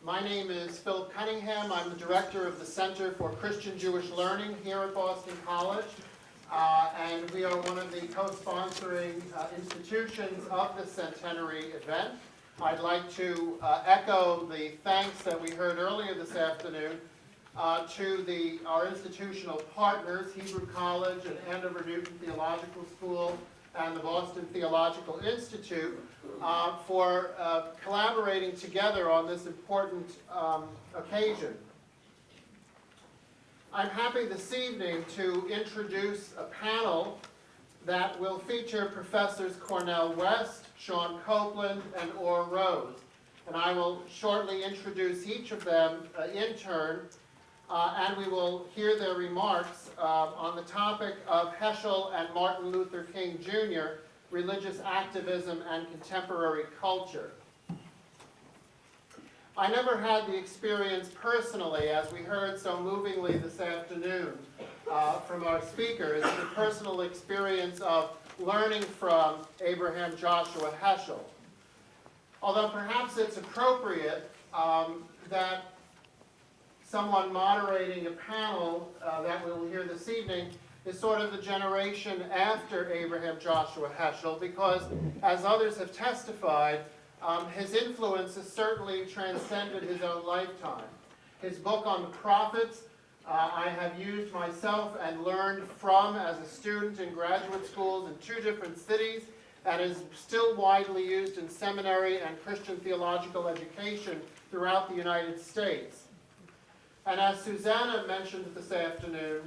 My name is Philip Cunningham. I'm the director of the Center for Christian Jewish Learning here at Boston College. And we are one of the co-sponsoring institutions of the centenary event. I'd like to echo the thanks that we heard earlier this afternoon to our institutional partners, Hebrew College and Andover Newton Theological School and the Boston Theological Institute for collaborating together on this important occasion. I'm happy this evening to introduce a panel that will feature Professors Cornel West, Sean Copeland, and Orr Rose. And I will shortly introduce each of them in turn, and we will hear their remarks on the topic of Heschel and Martin Luther King Jr., religious activism and contemporary culture. I never had the experience personally, as we heard so movingly this afternoon from our speakers, the personal experience of learning from Abraham Joshua Heschel. Although perhaps it's appropriate that someone moderating a panel that we will hear this evening is sort of the generation after Abraham Joshua Heschel, because as others have testified, his influence has certainly transcended his own lifetime. His book on the prophets I have used myself and learned from as a student in graduate schools in 2 different cities, and is still widely used in seminary and Christian theological education throughout the United States. And as Susanna mentioned this afternoon,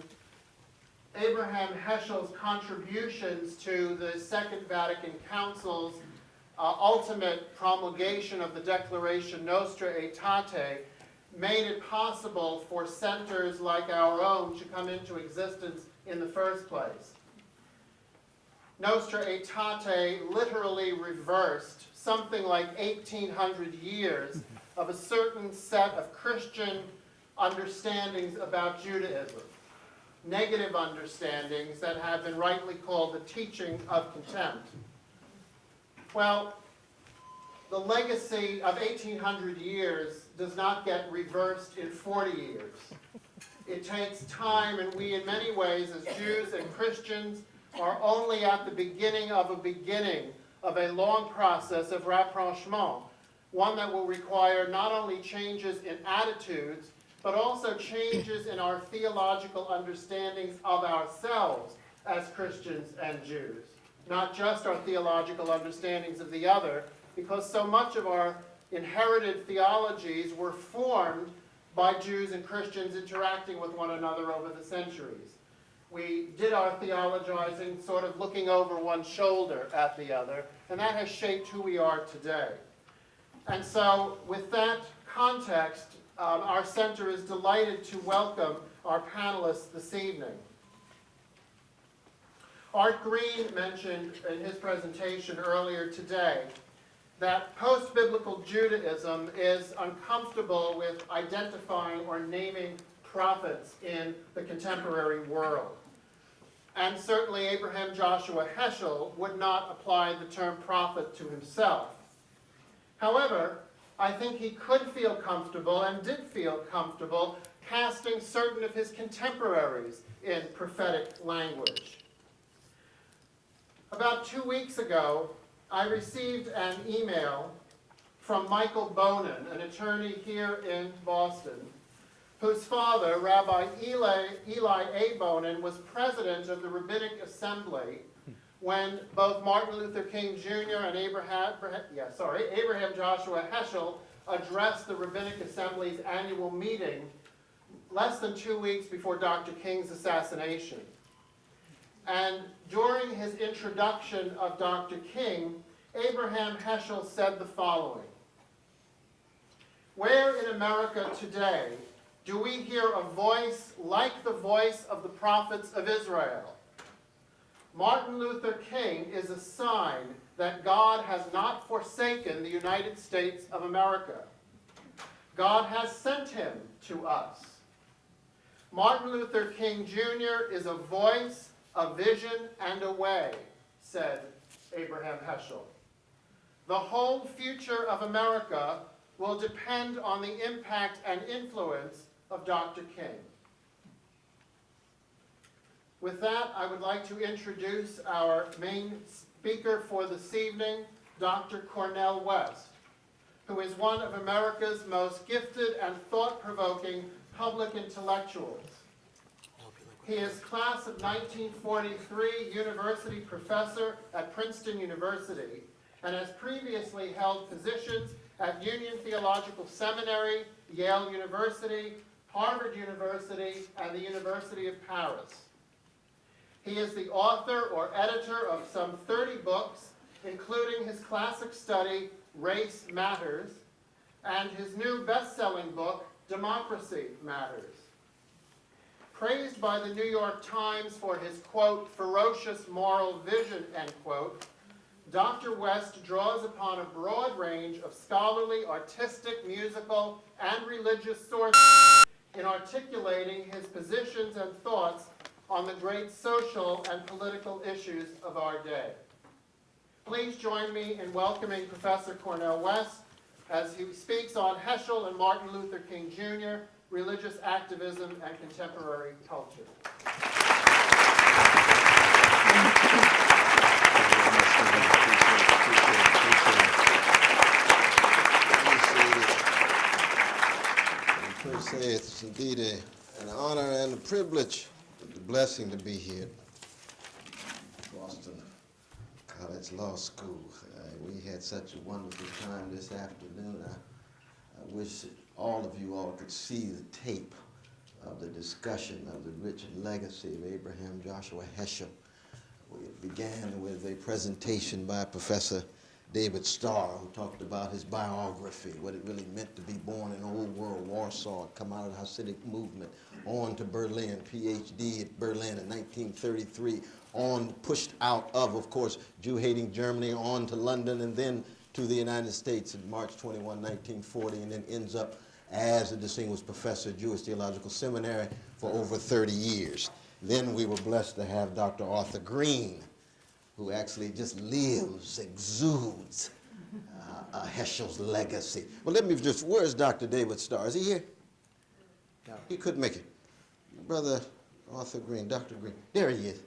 Abraham Heschel's contributions to the Second Vatican Council's ultimate promulgation of the Declaration Nostra Aetate made it possible for centers like our own to come into existence in the first place. Nostra Aetate literally reversed something like 1,800 years of a certain set of Christian understandings about Judaism, negative understandings that have been rightly called the teaching of contempt. Well, the legacy of 1,800 years does not get reversed in 40 years. It takes time, and we in many ways as Jews and Christians are only at the beginning of a long process of rapprochement, one that will require not only changes in attitudes, but also changes in our theological understandings of ourselves as Christians and Jews. Not just our theological understandings of the other, because so much of our inherited theologies were formed by Jews and Christians interacting with one another over the centuries. We did our theologizing sort of looking over one shoulder at the other, and that has shaped who we are today. And so, with that context, our center is delighted to welcome our panelists this evening. Art Green mentioned in his presentation earlier today that post-biblical Judaism is uncomfortable with identifying or naming prophets in the contemporary world. And certainly Abraham Joshua Heschel would not apply the term prophet to himself. However, I think he could feel comfortable, and did feel comfortable, casting certain of his contemporaries in prophetic language. About 2 weeks ago, I received an email from Michael Bonin, an attorney here in Boston, whose father, Rabbi Eli A. Bonin, was president of the Rabbinic Assembly when both Martin Luther King Jr. and Abraham Joshua Heschel addressed the Rabbinic Assembly's annual meeting less than 2 weeks before Dr. King's assassination. And during his introduction of Dr. King, Abraham Heschel said the following: "Where in America today do we hear a voice like the voice of the prophets of Israel? Martin Luther King is a sign that God has not forsaken the United States of America. God has sent him to us. Martin Luther King Jr. is a voice, a vision, and a way," said Abraham Heschel. "The whole future of America will depend on the impact and influence of Dr. King. With that, I would like to introduce our main speaker for this evening, Dr. Cornel West, who is one of America's most gifted and thought-provoking public intellectuals. He is class of 1943 university professor at Princeton University and has previously held positions at Union Theological Seminary, Yale University, Harvard University, and the University of Paris. He is the author or editor of some 30 books, including his classic study, Race Matters, and his new best-selling book, Democracy Matters. Praised by the New York Times for his, quote, ferocious moral vision, end quote, Dr. West draws upon a broad range of scholarly, artistic, musical, and religious sources in articulating his positions and thoughts on the great social and political issues of our day. Please join me in welcoming Professor Cornel West as he speaks on Heschel and Martin Luther King Jr., religious activism and contemporary culture. First say it's indeed an honor and a privilege, a blessing to be here at Boston College Law School. We had such a wonderful time this afternoon. I wish all of you all could see the tape of the discussion of the rich legacy of Abraham Joshua Heschel. We began with a presentation by Professor David Starr, who talked about his biography, what it really meant to be born in Old World Warsaw, come out of the Hasidic movement, on to Berlin, PhD at Berlin in 1933, on, pushed out of course, Jew-hating Germany, on to London, and then to the United States in March 21, 1940, and then ends up as a distinguished professor at Jewish Theological Seminary for over 30 years. Then we were blessed to have Dr. Arthur Green, who actually just lives, exudes Heschel's legacy. Well, let me just, where's Dr. David Starr? Is he here? No. He couldn't make it. Brother Arthur Green, Dr. Green. There he is.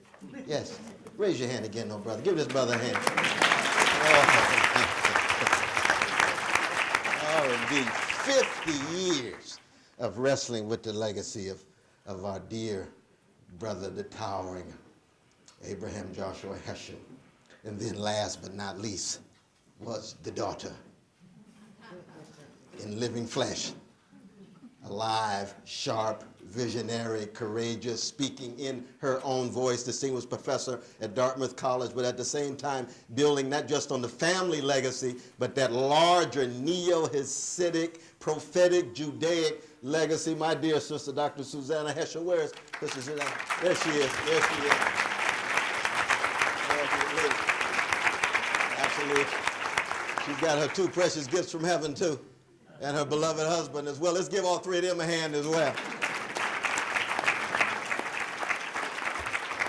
Yes. Raise your hand again, brother. Give this brother a hand. Oh, indeed. 50 years of wrestling with the legacy of our dear brother, the towering Abraham Joshua Heschel. And then last but not least was the daughter in living flesh, alive, sharp, visionary, courageous, speaking in her own voice, distinguished professor at Dartmouth College, but at the same time building not just on the family legacy, but that larger neo-Hasidic, prophetic, Judaic legacy. My dear sister, Dr. Susanna Heschel. Where is Sister Susanna? There she is. There she is. Absolutely. She's got her two precious gifts from heaven, too, and her beloved husband as well. Let's give all three of them a hand as well.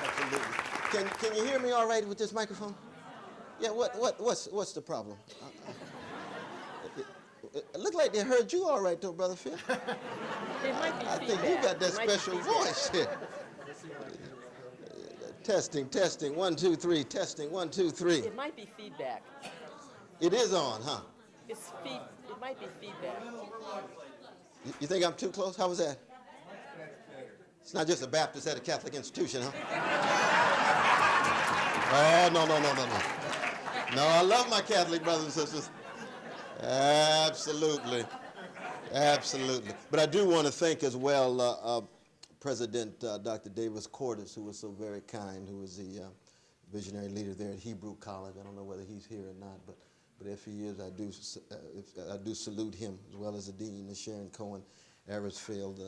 Absolutely. Can you hear me all right with this microphone? Yeah, what's the problem? It looked like they heard you all right, though, Brother Phil. I think you got that special voice here. Testing, 1, 2, 3, testing, 1, 2, 3. It might be feedback. It is on, huh? It might be feedback. You think I'm too close? How was that? It's not just a Baptist at a Catholic institution, huh? Oh, no. No, I love my Catholic brothers and sisters. Absolutely. But I do want to thank as well President Dr. Davis Cordes, who was so very kind, who was the visionary leader there at Hebrew College. I don't know whether he's here or not, but if he is, I do salute him, as well as the dean, Sharon Cohen Arisfield,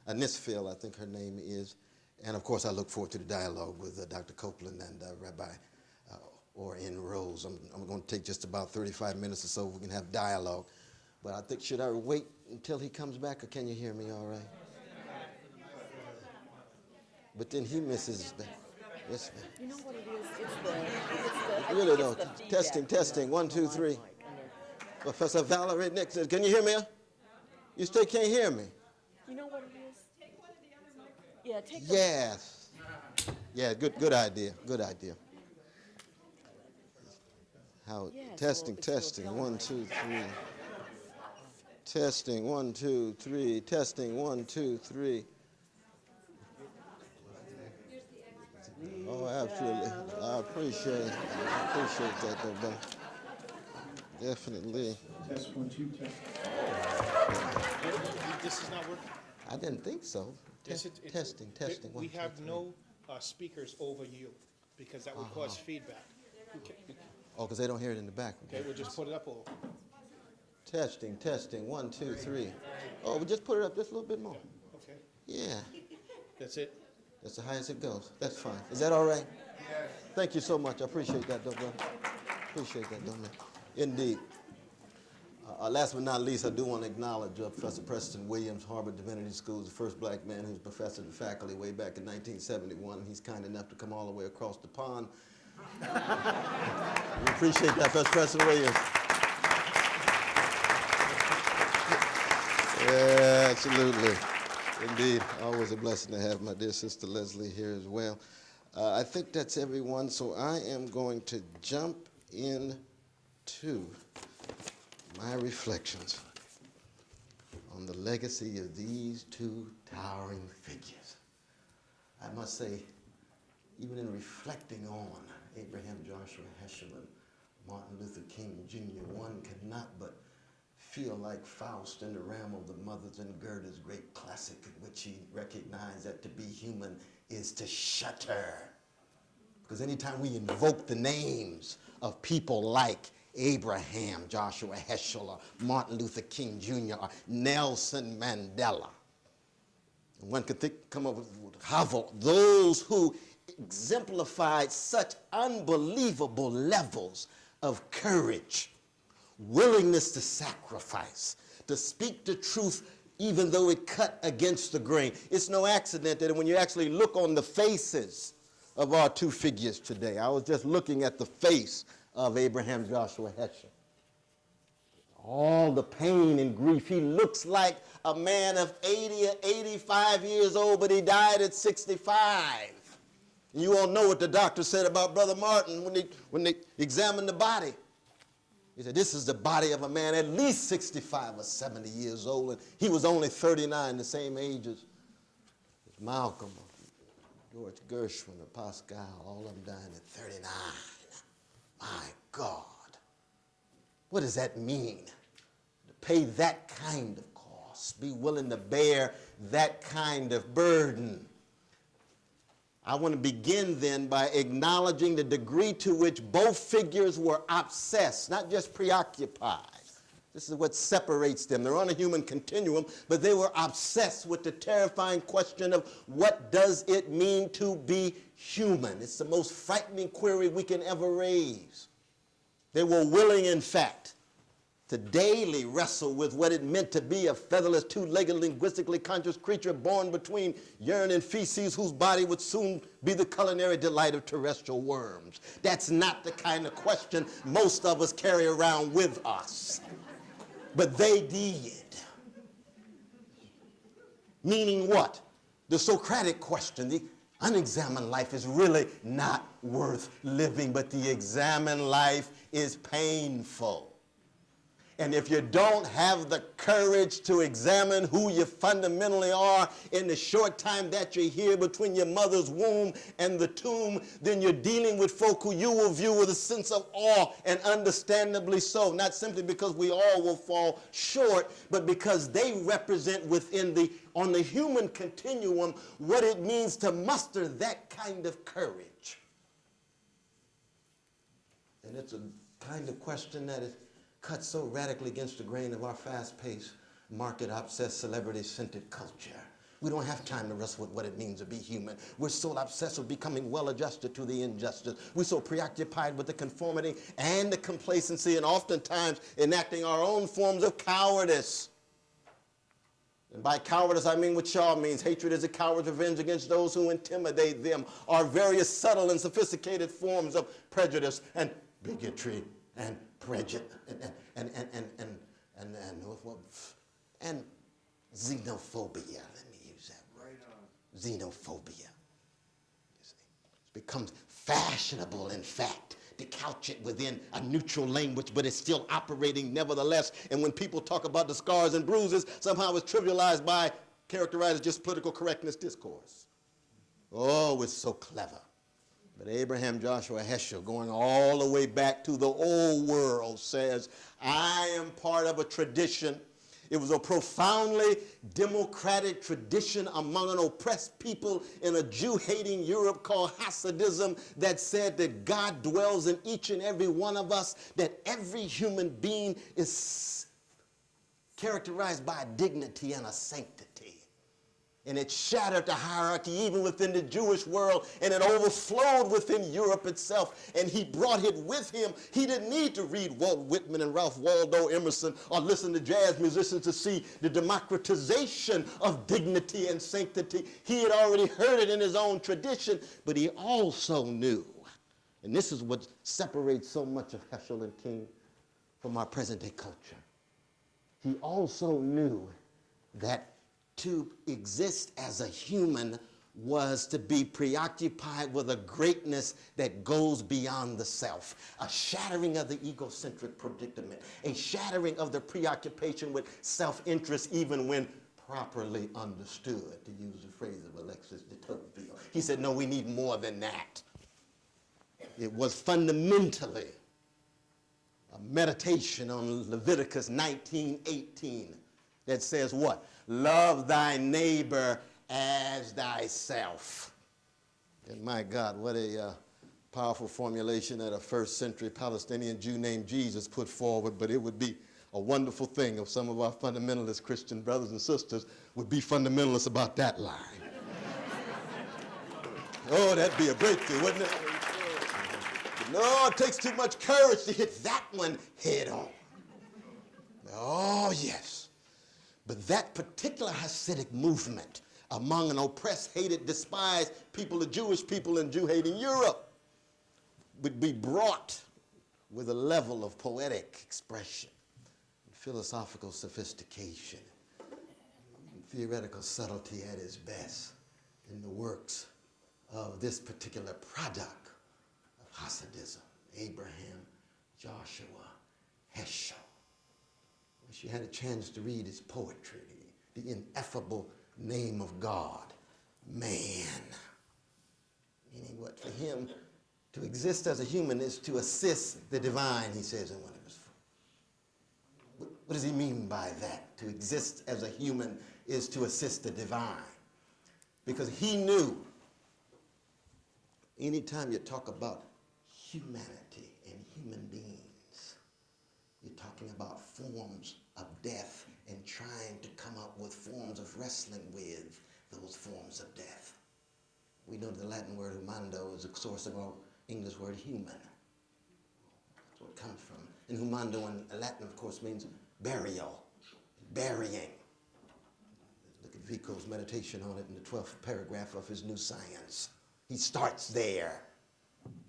Anisfield, I think her name is. And of course, I look forward to the dialogue with Dr. Copeland and Rabbi Orrin Rose. I'm going to take just about 35 minutes or so. We can have dialogue. But I think, should I wait until he comes back, or can you hear me all right? But then he misses that. Yes, ma'am. You know what it is? It's the Testing, 1, 2, 3. Professor Valerie Nixon. Can you hear me? You still can't hear me? You know what it is? Take one of the other microphones. Yeah, take the Yes. Yeah, good idea. Good idea. How Yes, testing, well, it's your testing. phone, 1, right? 2, 3. Testing, 1, 2, 3. Testing, 1, 2, 3. Oh, absolutely. I appreciate that, though, brother. Definitely. Test 1, 2, test. This is not working? I didn't think so. Yes, Testing. We 1, 2, have 3. no speakers over you, because that would cause feedback. Oh, because they don't hear it in the back. Okay, we'll just put it up a little. Testing, 1, 2, 3. Oh, we just put it up just a little bit more. Okay, Yeah, that's it? that's the highest it goes. That's fine. Is that all right? Yes. Thank you so much. I appreciate that, though, brother. Appreciate that, though, man. Indeed. Last but not least, I do want to acknowledge Professor Preston Williams, Harvard Divinity School's the first black man who was professor and faculty way back in 1971. He's kind enough to come all the way across the pond. We appreciate that, Professor Preston Williams. Yeah, absolutely. Indeed. Always a blessing to have my dear sister Leslie here as well. I think that's everyone, so I am going to jump into my reflections on the legacy of these two towering figures. I must say, even in reflecting on Abraham Joshua Heschel and Martin Luther King Jr., one cannot but feel like Faust in the realm of the mothers and Goethe's great classic, in which he recognized that to be human is to shudder. Because anytime we invoke the names of people like Abraham Joshua Heschel or Martin Luther King Jr. or Nelson Mandela, one could come up with Havel, those who exemplified such unbelievable levels of courage, willingness to sacrifice, to speak the truth even though it cut against the grain. It's no accident that when you actually look on the faces of our two figures today, I was just looking at the face of Abraham Joshua Heschel. All the pain and grief. He looks like a man of 80 or 85 years old, but he died at 65. You all know what the doctor said about Brother Martin when they examined the body. He said, this is the body of a man at least 65 or 70 years old, and he was only 39, the same age as Malcolm, George Gershwin, or Pascal, all of them dying at 39. My God. What does that mean? To pay that kind of cost, be willing to bear that kind of burden. I want to begin then by acknowledging the degree to which both figures were obsessed, not just preoccupied. This is what separates them. They're on a human continuum, but they were obsessed with the terrifying question of what does it mean to be human? It's the most frightening query we can ever raise. They were willing, in fact, to daily wrestle with what it meant to be a featherless, two-legged, linguistically conscious creature born between urine and feces whose body would soon be the culinary delight of terrestrial worms. That's not the kind of question most of us carry around with us. But they did. Meaning what? The Socratic question, the unexamined life is really not worth living, but the examined life is painful. And if you don't have the courage to examine who you fundamentally are in the short time that you're here between your mother's womb and the tomb, then you're dealing with folk who you will view with a sense of awe, and understandably so, not simply because we all will fall short, but because they represent on the human continuum what it means to muster that kind of courage. And it's a kind of question that is cut so radically against the grain of our fast-paced, market-obsessed, celebrity-centered culture. We don't have time to wrestle with what it means to be human. We're so obsessed with becoming well-adjusted to the injustice. We're so preoccupied with the conformity and the complacency, and oftentimes enacting our own forms of cowardice. And by cowardice, I mean what Shaw means. Hatred is a coward's revenge against those who intimidate them. Our various subtle and sophisticated forms of prejudice and bigotry and prejudice and xenophobia. Let me use that word. Xenophobia. You see, it becomes fashionable, in fact, to couch it within a neutral language, but it's still operating nevertheless. And when people talk about the scars and bruises, somehow it's trivialized by, characterized as just political correctness discourse. Oh, it's so clever. But Abraham Joshua Heschel, going all the way back to the old world, says, I am part of a tradition. It was a profoundly democratic tradition among an oppressed people in a Jew-hating Europe called Hasidism that said that God dwells in each and every one of us, that every human being is characterized by a dignity and a sanctity. And it shattered the hierarchy even within the Jewish world, and it overflowed within Europe itself, and he brought it with him. He didn't need to read Walt Whitman and Ralph Waldo Emerson or listen to jazz musicians to see the democratization of dignity and sanctity. He had already heard it in his own tradition, but he also knew, and this is what separates so much of Heschel and King from our present-day culture. He also knew that to exist as a human was to be preoccupied with a greatness that goes beyond the self, a shattering of the egocentric predicament, a shattering of the preoccupation with self-interest even when properly understood, to use the phrase of Alexis de Tocqueville. He said, no, we need more than that. It was fundamentally a meditation on Leviticus 19:18 that says what? Love thy neighbor as thyself. And my God, what a powerful formulation that a first century Palestinian Jew named Jesus put forward, but it would be a wonderful thing if some of our fundamentalist Christian brothers and sisters would be fundamentalists about that line. Oh, that'd be a breakthrough, wouldn't it? No, it takes too much courage to hit that one head on. Oh, yes. But that particular Hasidic movement among an oppressed, hated, despised people, the Jewish people in Jew-hating Europe, would be brought with a level of poetic expression, philosophical sophistication, and theoretical subtlety at its best in the works of this particular product of Hasidism, Abraham Joshua Heschel. She had a chance to read his poetry, the ineffable name of God, man. Meaning what? For him, to exist as a human is to assist the divine, he says in one of his. What does he mean by that? To exist as a human is to assist the divine. Because he knew, anytime you talk about humanity and human beings, you're talking about forms of death and trying to come up with forms of wrestling with those forms of death. We know the Latin word humando is a source of our English word human. That's where it comes from. And humando in Latin, of course, means burial, burying. Look at Vico's meditation on it in the 12th paragraph of his New Science. He starts there.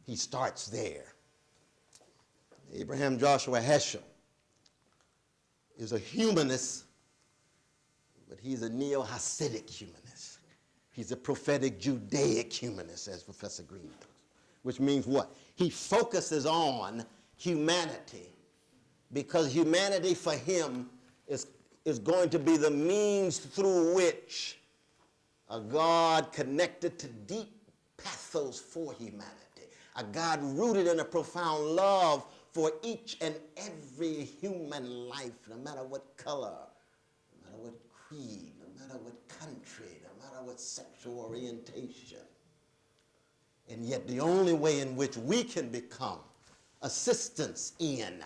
He starts there. Abraham Joshua Heschel is a humanist, but he's a neo-Hasidic humanist. He's a prophetic Judaic humanist, as Professor Green does, which means what? He focuses on humanity because humanity for him is going to be the means through which a God connected to deep pathos for humanity, a God rooted in a profound love for each and every human life, no matter what color, no matter what creed, no matter what country, no matter what sexual orientation. And yet the only way in which we can become assistants in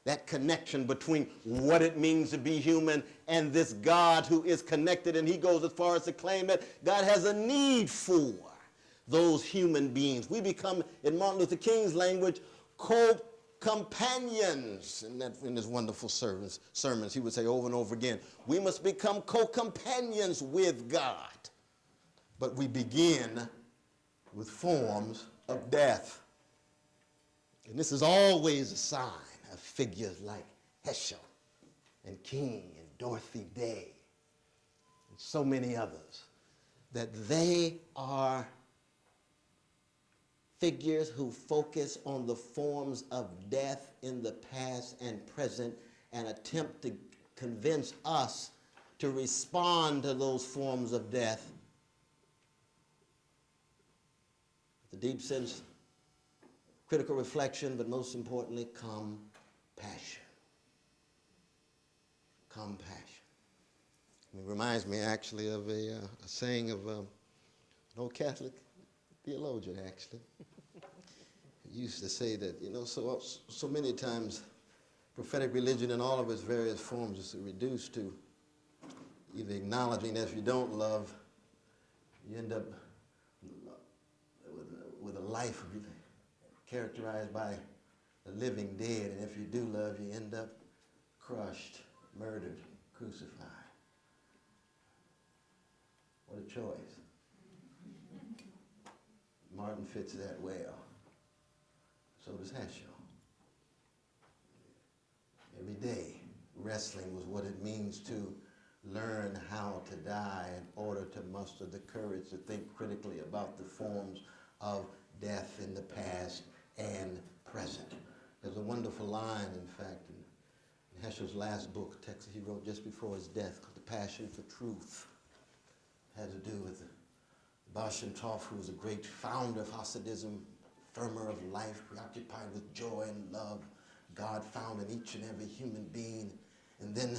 that connection between what it means to be human and this God who is connected, and he goes as far as to claim that God has a need for those human beings. We become, in Martin Luther King's language, co-companions. In his wonderful sermons, he would say over and over again, we must become co-companions with God. But we begin with forms of death. And this is always a sign have figures like Heschel and King and Dorothy Day and so many others, that they are figures who focus on the forms of death in the past and present and attempt to convince us to respond to those forms of death with a deep sense, critical reflection, but most importantly, compassion. Compassion. It reminds me actually of a saying of an old Catholic theologian, actually. He used to say that, so many times prophetic religion in all of its various forms is reduced to either acknowledging that if you don't love, you end up with a life characterized by the living dead, and if you do love, you end up crushed, murdered, crucified. What a choice. Martin fits that well. So does Heschel. Every day, wrestling with what it means to learn how to die in order to muster the courage to think critically about the forms of death in the past and present. There's a wonderful line, in fact, in Heschel's last book, text he wrote just before his death, called The Passion for Truth. It had to do with Baal Shem Tov, who was a great founder of Hasidism, firmer of life, preoccupied with joy and love, God found in each and every human being. And then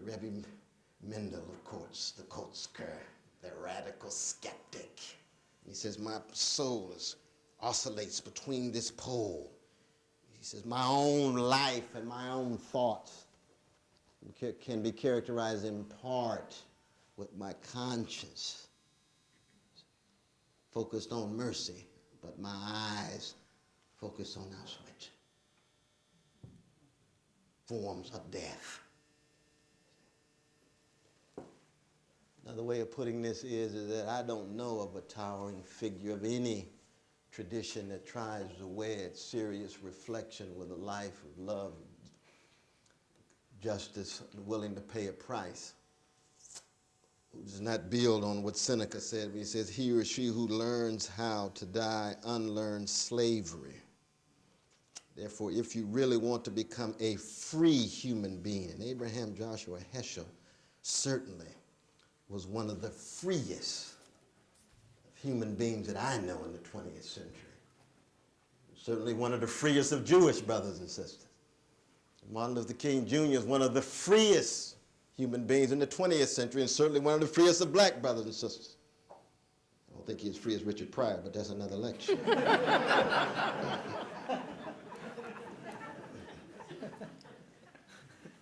Rebbe Mendel, of course, the Kotzker, the radical skeptic. He says, my soul oscillates between this pole. He says, my own life and my own thoughts can be characterized in part with my conscience, focused on mercy, but my eyes focused on Auschwitz. Forms of death. Another way of putting this is that I don't know of a towering figure of any tradition that tries to wed serious reflection with a life of love, justice, and willing to pay a price, who does not build on what Seneca said when he says, he or she who learns how to die unlearns slavery. Therefore, if you really want to become a free human being, and Abraham Joshua Heschel certainly was one of the freest of human beings that I know in the 20th century. Certainly one of the freest of Jewish brothers and sisters. Martin Luther King Jr. is one of the freest human beings in the 20th century, and certainly one of the freest of black brothers and sisters. I don't think he's as free as Richard Pryor, but that's another lecture.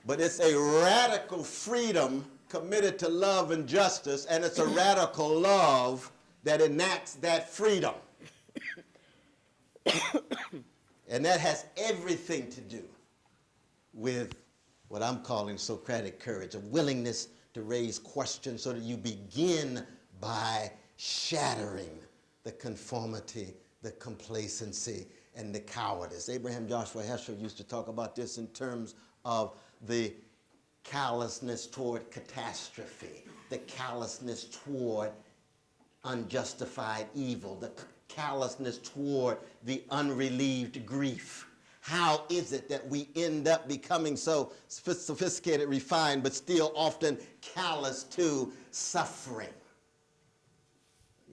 But it's a radical freedom committed to love and justice, and it's a radical love that enacts that freedom. And that has everything to do with what I'm calling Socratic courage, a willingness to raise questions so that you begin by shattering the conformity, the complacency, and the cowardice. Abraham Joshua Heschel used to talk about this in terms of the callousness toward catastrophe, the callousness toward unjustified evil, the callousness toward the unrelieved grief. How is it that we end up becoming so sophisticated, refined, but still often callous to suffering?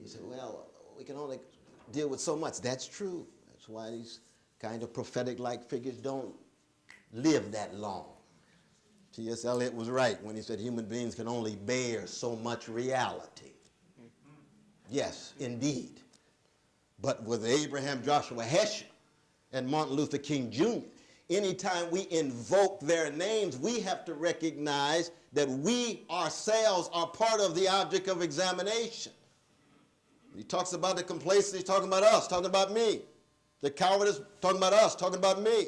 You say, well, we can only deal with so much. That's true. That's why these kind of prophetic-like figures don't live that long. T.S. Eliot was right when he said human beings can only bear so much reality. Yes, indeed. But with Abraham Joshua Heschel and Martin Luther King Jr., anytime we invoke their names, we have to recognize that we ourselves are part of the object of examination. He talks about the complacency, he's talking about us, talking about me. The cowardice, talking about us, talking about me.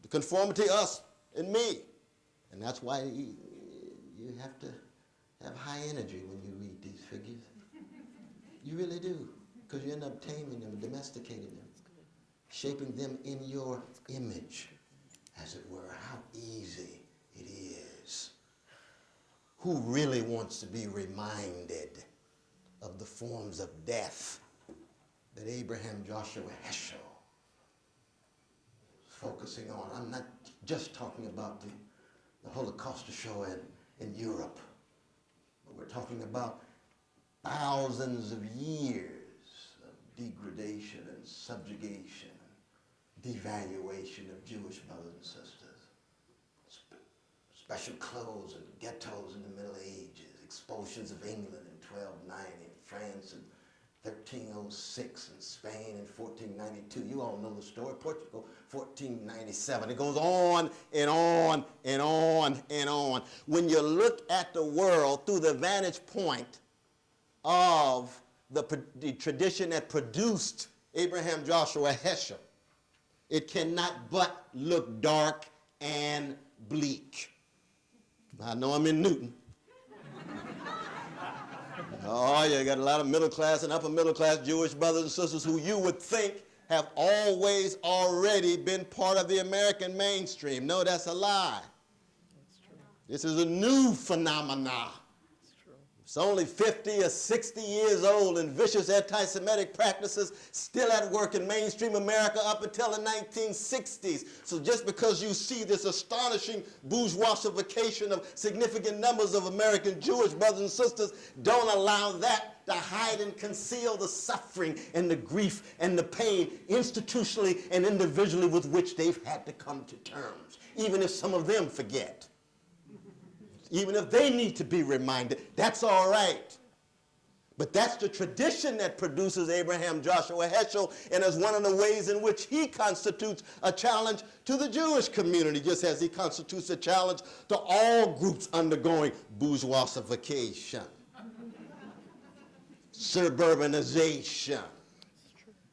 The conformity, us and me. And that's why you have to have high energy when you read these figures. You really do, because you end up taming them, domesticating them, shaping them in your image, as it were. How easy it is. Who really wants to be reminded of the forms of death that Abraham Joshua Heschel is focusing on? I'm not just talking about the Holocaust show in Europe, but we're talking about thousands of years of degradation and subjugation and devaluation of Jewish brothers and sisters. Special clothes and ghettos in the Middle Ages, expulsions of England in 1290, France in 1306, and Spain in 1492. You all know the story. Portugal, 1497. It goes on and on and on and on. When you look at the world through the vantage point of the tradition that produced Abraham Joshua Heschel, it cannot but look dark and bleak. I know I'm in Newton. Oh, you got a lot of middle class and upper middle class Jewish brothers and sisters who you would think have always already been part of the American mainstream. No, that's a lie. That's true. This is a new phenomenon. That's true. It's only 50 or 60 years old, and vicious anti-Semitic practices still at work in mainstream America up until the 1960s. So just because you see this astonishing bourgeoisification of significant numbers of American Jewish brothers and sisters, don't allow that to hide and conceal the suffering and the grief and the pain institutionally and individually with which they've had to come to terms, even if some of them forget. Even if they need to be reminded, that's all right. But that's the tradition that produces Abraham Joshua Heschel, and is one of the ways in which he constitutes a challenge to the Jewish community, just as he constitutes a challenge to all groups undergoing bourgeoisification, suburbanization,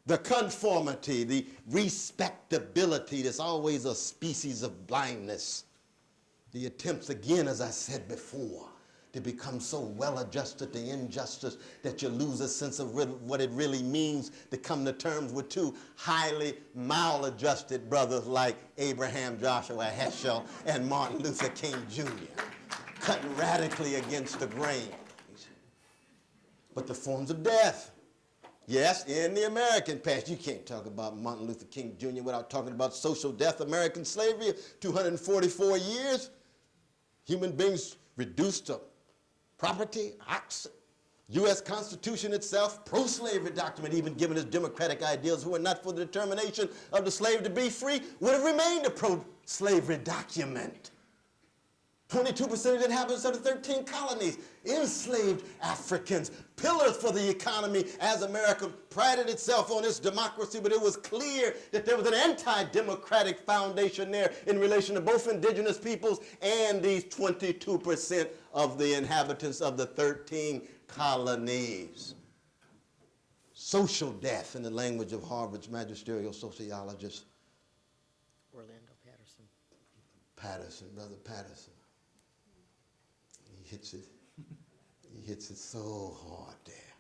the conformity, the respectability that's always a species of blindness. The attempts, again, as I said before, to become so well-adjusted to injustice that you lose a sense of what it really means to come to terms with two highly maladjusted brothers like Abraham Joshua Heschel and Martin Luther King Jr., cutting radically against the grain. But the forms of death, yes, in the American past. You can't talk about Martin Luther King Jr. without talking about social death, American slavery, 244 years. Human beings reduced to property, oxen. U.S. Constitution itself, pro-slavery document, even given its democratic ideals, who were not for the determination of the slave to be free, would have remained a pro-slavery document. 22% of the inhabitants of the 13 colonies, enslaved Africans, pillars for the economy as America prided itself on its democracy, but it was clear that there was an anti-democratic foundation there in relation to both indigenous peoples and these 22% of the inhabitants of the 13 colonies. Social death, in the language of Harvard's magisterial sociologist, Orlando Patterson. Brother Patterson. He hits it so hard there.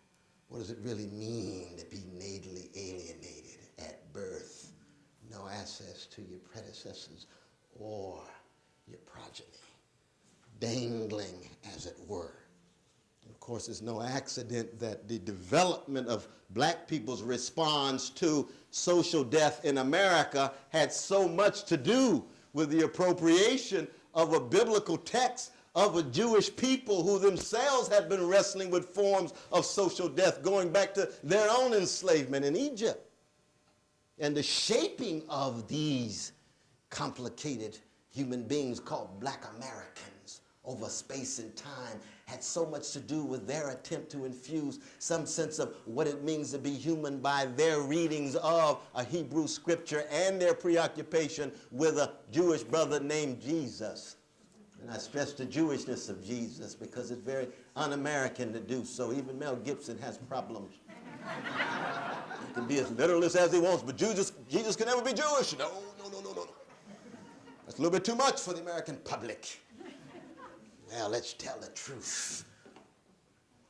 What does it really mean to be natally alienated at birth? No access to your predecessors or your progeny. Dangling, as it were. Of course, it's no accident that the development of black people's response to social death in America had so much to do with the appropriation of a biblical text of a Jewish people who themselves had been wrestling with forms of social death going back to their own enslavement in Egypt. And the shaping of these complicated human beings called black Americans over space and time had so much to do with their attempt to infuse some sense of what it means to be human by their readings of a Hebrew scripture and their preoccupation with a Jewish brother named Jesus. And I stress the Jewishness of Jesus because it's very un-American to do so. Even Mel Gibson has problems. He can be as literalist as he wants, but Jesus can never be Jewish. No. That's a little bit too much for the American public. Well, let's tell the truth.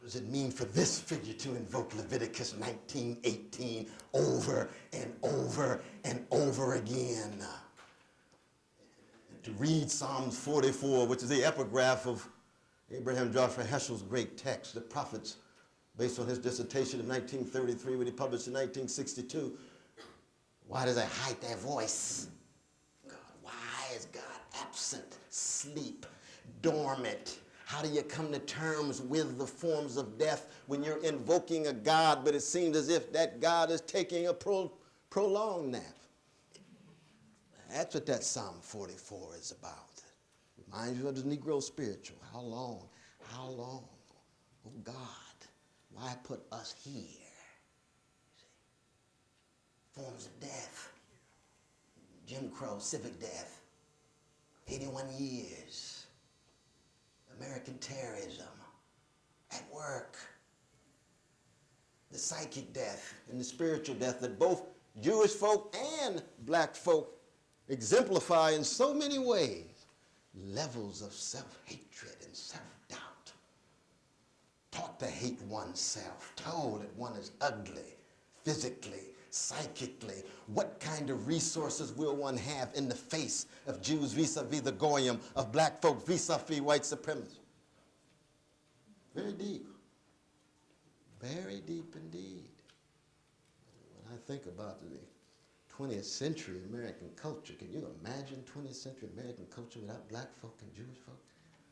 does it mean for this figure to invoke Leviticus 19:18 over and over and over again? To read Psalms 44, which is the epigraph of Abraham Joshua Heschel's great text, The Prophets, based on his dissertation of 1933, which he published in 1962. Why does they hide their voice? God, why is God absent, asleep, dormant? How do you come to terms with the forms of death when you're invoking a God, but it seems as if that God is taking a prolonged nap? That's what that Psalm 44 is about. Reminds you of the Negro spiritual. How long? How long? Oh God, why put us here? Forms of death. Jim Crow, civic death. 81 years. American terrorism. At work. The psychic death and the spiritual death that both Jewish folk and black folk exemplify in so many ways. Levels of self-hatred and self-doubt. Taught to hate oneself. Told that one is ugly, physically, psychically. What kind of resources will one have in the face of Jews vis-a-vis the Goyim, of black folk vis-a-vis white supremacy? Very deep. Very deep indeed. When I think about the 20th century American culture, can you imagine 20th century American culture without black folk and Jewish folk?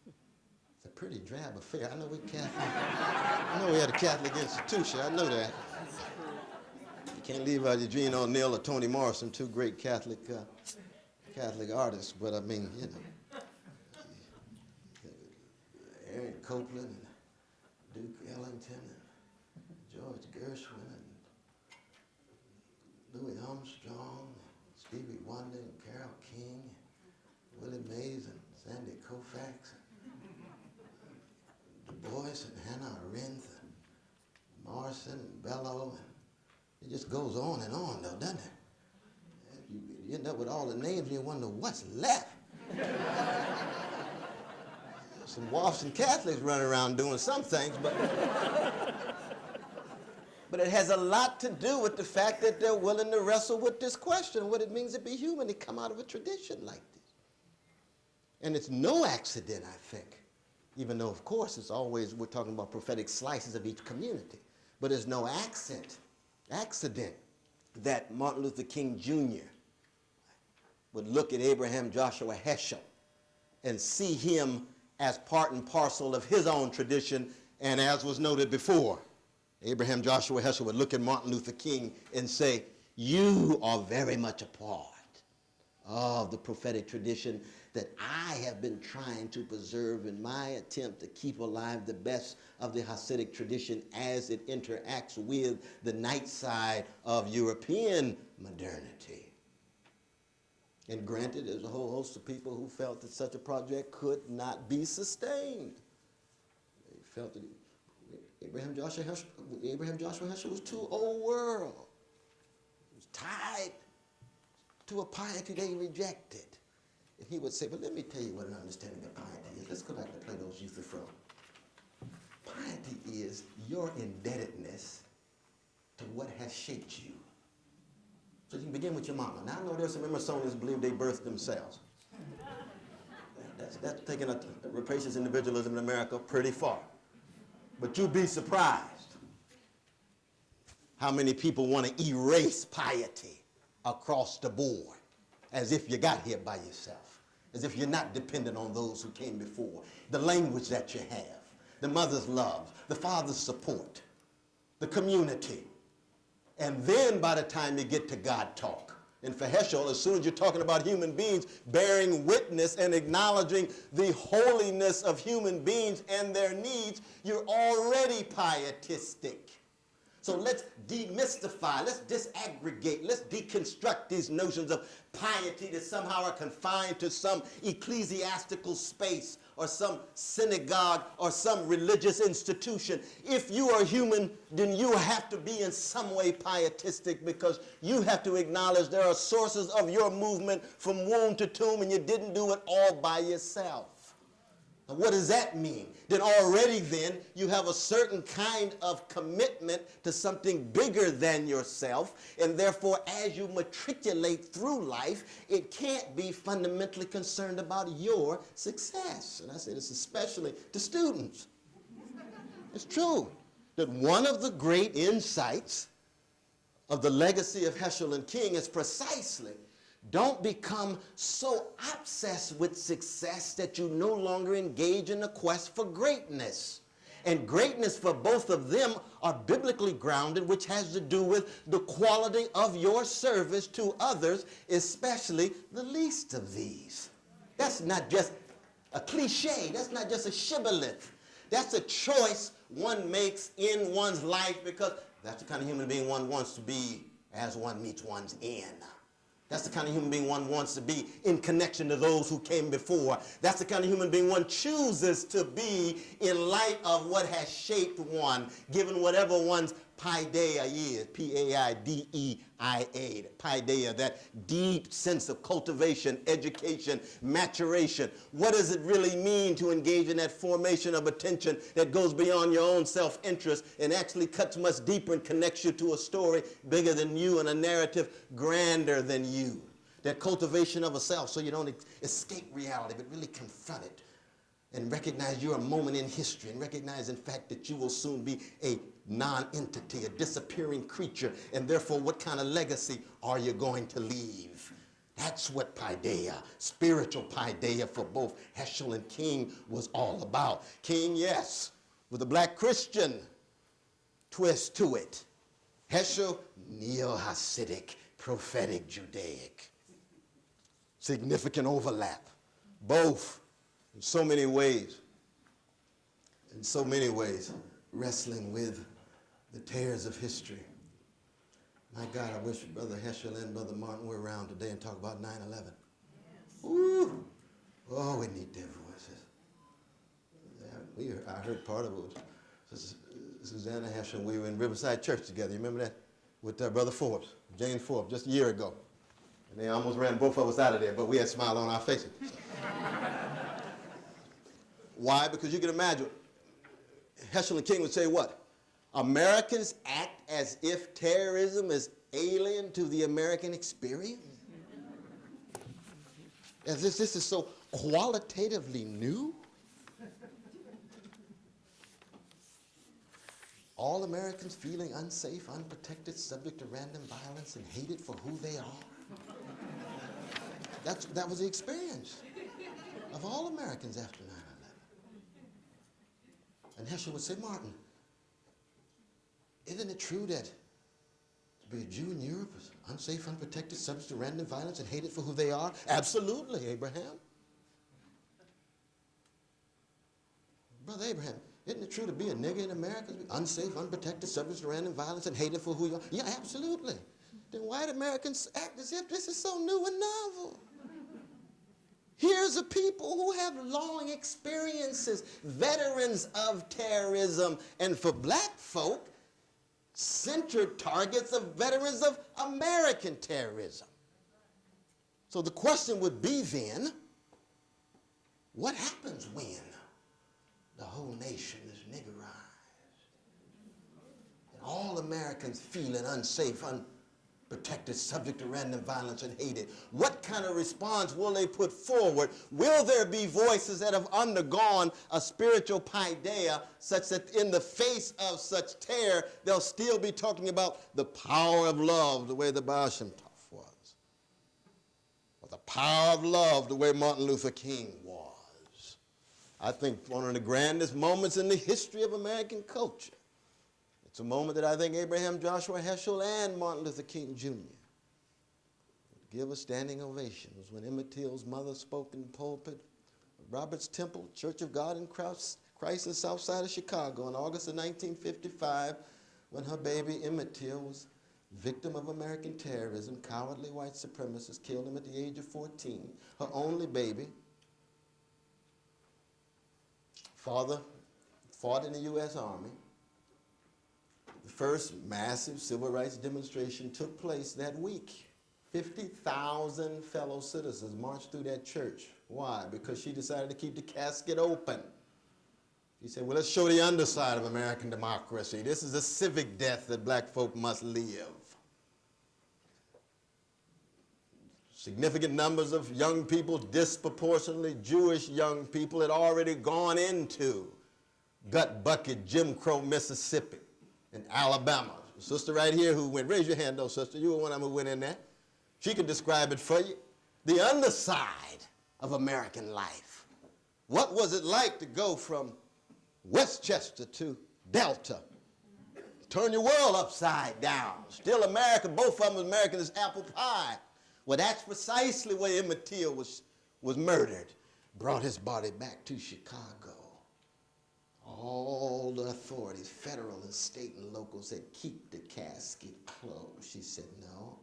It's a pretty drab affair. I know we Catholic. I know we had a Catholic institution. I know that. You can't leave out Eugene O'Neill or Toni Morrison, two great Catholic artists. But I mean, you know, Aaron Copeland and Duke Ellington and George Gershwin and Louis Armstrong, Stevie Wonder and Carole King, Willie Mays and Sandy Koufax, Du Bois and Hannah Arendt, and Morrison and Bellow, and it just goes on and on though, doesn't it? You end up with all the names and you wonder what's left. Some WAFs and Catholics running around doing some things, but it has a lot to do with the fact that they're willing to wrestle with this question, what it means to be human. They come out of a tradition like this. And it's no accident, I think, even though, of course, it's always, we're talking about prophetic slices of each community, but it's no accident that Martin Luther King Jr. would look at Abraham Joshua Heschel and see him as part and parcel of his own tradition, and as was noted before, Abraham Joshua Heschel would look at Martin Luther King and say, you are very much a part of the prophetic tradition that I have been trying to preserve in my attempt to keep alive the best of the Hasidic tradition as it interacts with the night side of European modernity. And granted, there's a whole host of people who felt that such a project could not be sustained. They felt that Abraham Joshua Heschel was too old world. He was tied to a piety they rejected. And he would say, but let me tell you what an understanding of piety is. Let's go back to Plato's Euthyphro. Piety is your indebtedness to what has shaped you. So you can begin with your mama. Now I know there's some Emersonians who believe they birthed themselves. That's taking a rapacious individualism in America pretty far. But you'd be surprised how many people want to erase piety across the board, as if you got here by yourself, as if you're not dependent on those who came before. The language that you have, the mother's love, the father's support, the community. And then by the time you get to God talk, and for Heschel, as soon as you're talking about human beings, bearing witness and acknowledging the holiness of human beings and their needs, you're already pietistic. So let's demystify, let's disaggregate, let's deconstruct these notions of piety that somehow are confined to some ecclesiastical space or some synagogue or some religious institution. If you are human, then you have to be in some way pietistic, because you have to acknowledge there are sources of your movement from womb to tomb, and you didn't do it all by yourself. Now, what does that mean? Then already then you have a certain kind of commitment to something bigger than yourself, and therefore as you matriculate through life, it can't be fundamentally concerned about your success. And I say this especially to students. It's true that one of the great insights of the legacy of Heschel and King is precisely don't become so obsessed with success that you no longer engage in the quest for greatness. And greatness for both of them are biblically grounded, which has to do with the quality of your service to others, especially the least of these. That's not just a cliche. That's not just a shibboleth. That's a choice one makes in one's life because that's the kind of human being one wants to be as one meets one's end. That's the kind of human being one wants to be in connection to those who came before. That's the kind of human being one chooses to be in light of what has shaped one, given whatever one's paideia is, P-A-I-D-E-I-A, paideia, that deep sense of cultivation, education, maturation. What does it really mean to engage in that formation of attention that goes beyond your own self-interest and actually cuts much deeper and connects you to a story bigger than you and a narrative grander than you? That cultivation of a self so you don't escape reality but really confront it and recognize you're a moment in history and recognize in fact that you will soon be a non-entity, a disappearing creature, and therefore what kind of legacy are you going to leave? That's what paideia, spiritual paideia for both Heschel and King was all about. King, yes, with a black Christian twist to it. Heschel, neo-Hasidic, prophetic Judaic. Significant overlap. Both, in so many ways, wrestling with the tears of history. My God, I wish Brother Heschel and Brother Martin were around today and talk about 9/11. Yes. Ooh. Oh, we need their voices. I heard part of it. Susanna Heschel, we were in Riverside Church together. You remember that? With Brother Forbes, James Forbes, just a year ago. And they almost ran both of us out of there, but we had a smile on our faces. Why? Because you can imagine, Heschel and King would say what? Americans act as if terrorism is alien to the American experience? As if this is so qualitatively new? All Americans feeling unsafe, unprotected, subject to random violence, and hated for who they are? That was the experience of all Americans after 9/11. And Heschel would say, Martin, isn't it true that to be a Jew in Europe is unsafe, unprotected, subject to random violence, and hated for who they are? Absolutely, Abraham. Brother Abraham, isn't it true to be a nigger in America is unsafe, unprotected, subject to random violence, and hated for who you are? Yeah, absolutely. Then white Americans act as if this is so new and novel. Here's a people who have long experiences, veterans of terrorism, and for black folk, centered targets of veterans of American terrorism. So the question would be then, what happens when the whole nation is niggerized? And all Americans feeling unsafe, unprotected, subject to random violence and hated. What kind of response will they put forward? Will there be voices that have undergone a spiritual paideia such that in the face of such terror, they'll still be talking about the power of love the way the Baal Shem Tov was? Or the power of love the way Martin Luther King was? I think one of the grandest moments in the history of American culture. It's a moment that I think Abraham Joshua Heschel and Martin Luther King Jr. would give a standing ovation. It was when Emmett Till's mother spoke in the pulpit of Robert's Temple, Church of God in Christ, the south side of Chicago in August of 1955, when her baby Emmett Till was victim of American terrorism. Cowardly white supremacists killed him at the age of 14. Her only baby. Father fought in the U.S. Army. The first massive civil rights demonstration took place that week. 50,000 fellow citizens marched through that church Why? Because she decided to keep the casket open. She said, well, let's show the underside of American democracy. This is a civic death that black folk must live. Significant numbers of young people, disproportionately Jewish young people, had already gone into gut bucket Jim Crow Mississippi and Alabama. The sister right here who went, raise your hand though, sister, you were one of them who went in there. She can describe it for you. The underside of American life. What was it like to go from Westchester to Delta? Turn your world upside down. Still America, both of them was American as apple pie. Well, that's precisely where Emmett Till was murdered. Brought his body back to Chicago. All the authorities, federal and state and local, said, keep the casket closed. She said, no,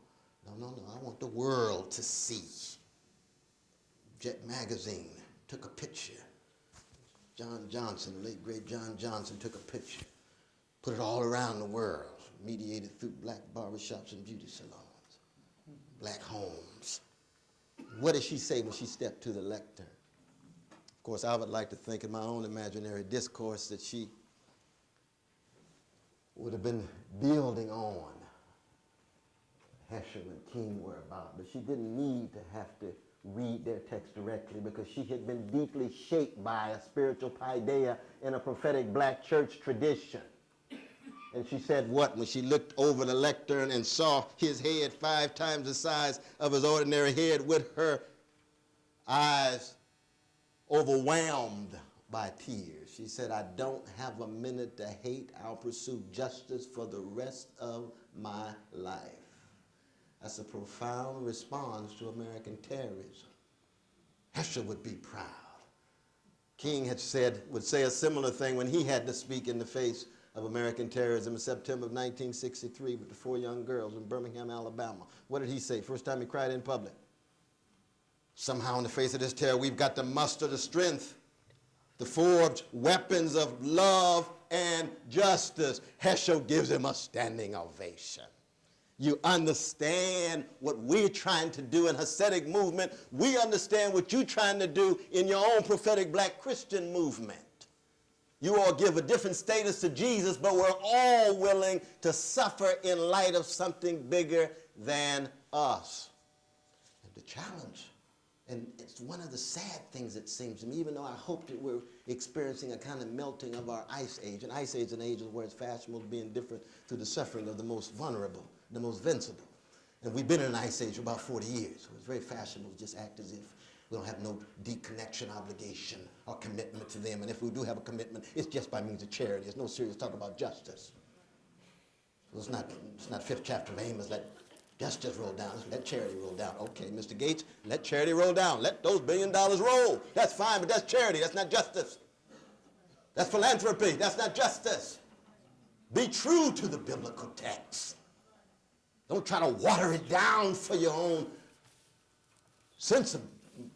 I want the world to see. Jet Magazine took a picture. John Johnson, the late great John Johnson, took a picture, put it all around the world, mediated through black barbershops and beauty salons, black homes. What did she say when she stepped to the lectern? Of course, I would like to think in my own imaginary discourse that she would have been building on Heschel and King were about, but she didn't need to have to read their text directly because she had been deeply shaped by a spiritual paideia in a prophetic black church tradition. And she said what when she looked over the lectern and saw his head 5 times the size of his ordinary head with her eyes overwhelmed by tears. She said, I don't have a minute to hate. I'll pursue justice for the rest of my life. That's a profound response to American terrorism. Heschel would be proud. King would say a similar thing when he had to speak in the face of American terrorism in September of 1963 with the 4 young girls in Birmingham, Alabama. What did he say? First time he cried in public. Somehow in the face of this terror, we've got to muster the strength to forge weapons of love and justice. Heschel gives him a standing ovation. You understand what we're trying to do in Hasidic movement. We understand what you're trying to do in your own prophetic black Christian movement. You all give a different status to Jesus, but we're all willing to suffer in light of something bigger than us. And the challenge, and it's one of the sad things, it seems to me, even though I hope that we're experiencing a kind of melting of our ice age. An ice age is an age where it's fashionable to be indifferent to the suffering of the most vulnerable, the most vincible. And we've been in an ice age for about 40 years. So it's very fashionable to just act as if we don't have no deep connection, obligation, or commitment to them. And if we do have a commitment, it's just by means of charity. There's no serious talk about justice. So it's not fifth chapter of Amos, let justice roll down, let charity roll down. Okay, Mr. Gates, let charity roll down. Let those $1 billion roll. That's fine, but that's charity. That's not justice. That's philanthropy. That's not justice. Be true to the biblical text. Don't try to water it down for your own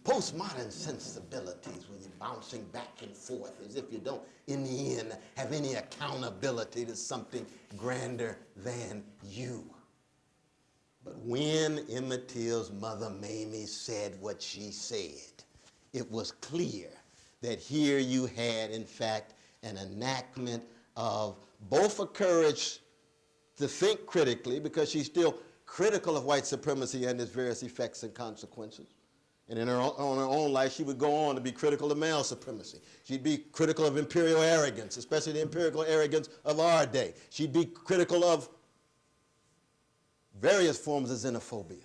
postmodern sensibilities when you're bouncing back and forth as if you don't, in the end, have any accountability to something grander than you. But when Emmett Till's mother, Mamie, said what she said, it was clear that here you had, in fact, an enactment of both a courage to think critically, because she's still critical of white supremacy and its various effects and consequences. And in her own life, she would go on to be critical of male supremacy. She'd be critical of imperial arrogance, especially the imperial arrogance of our day. She'd be critical of various forms of xenophobia.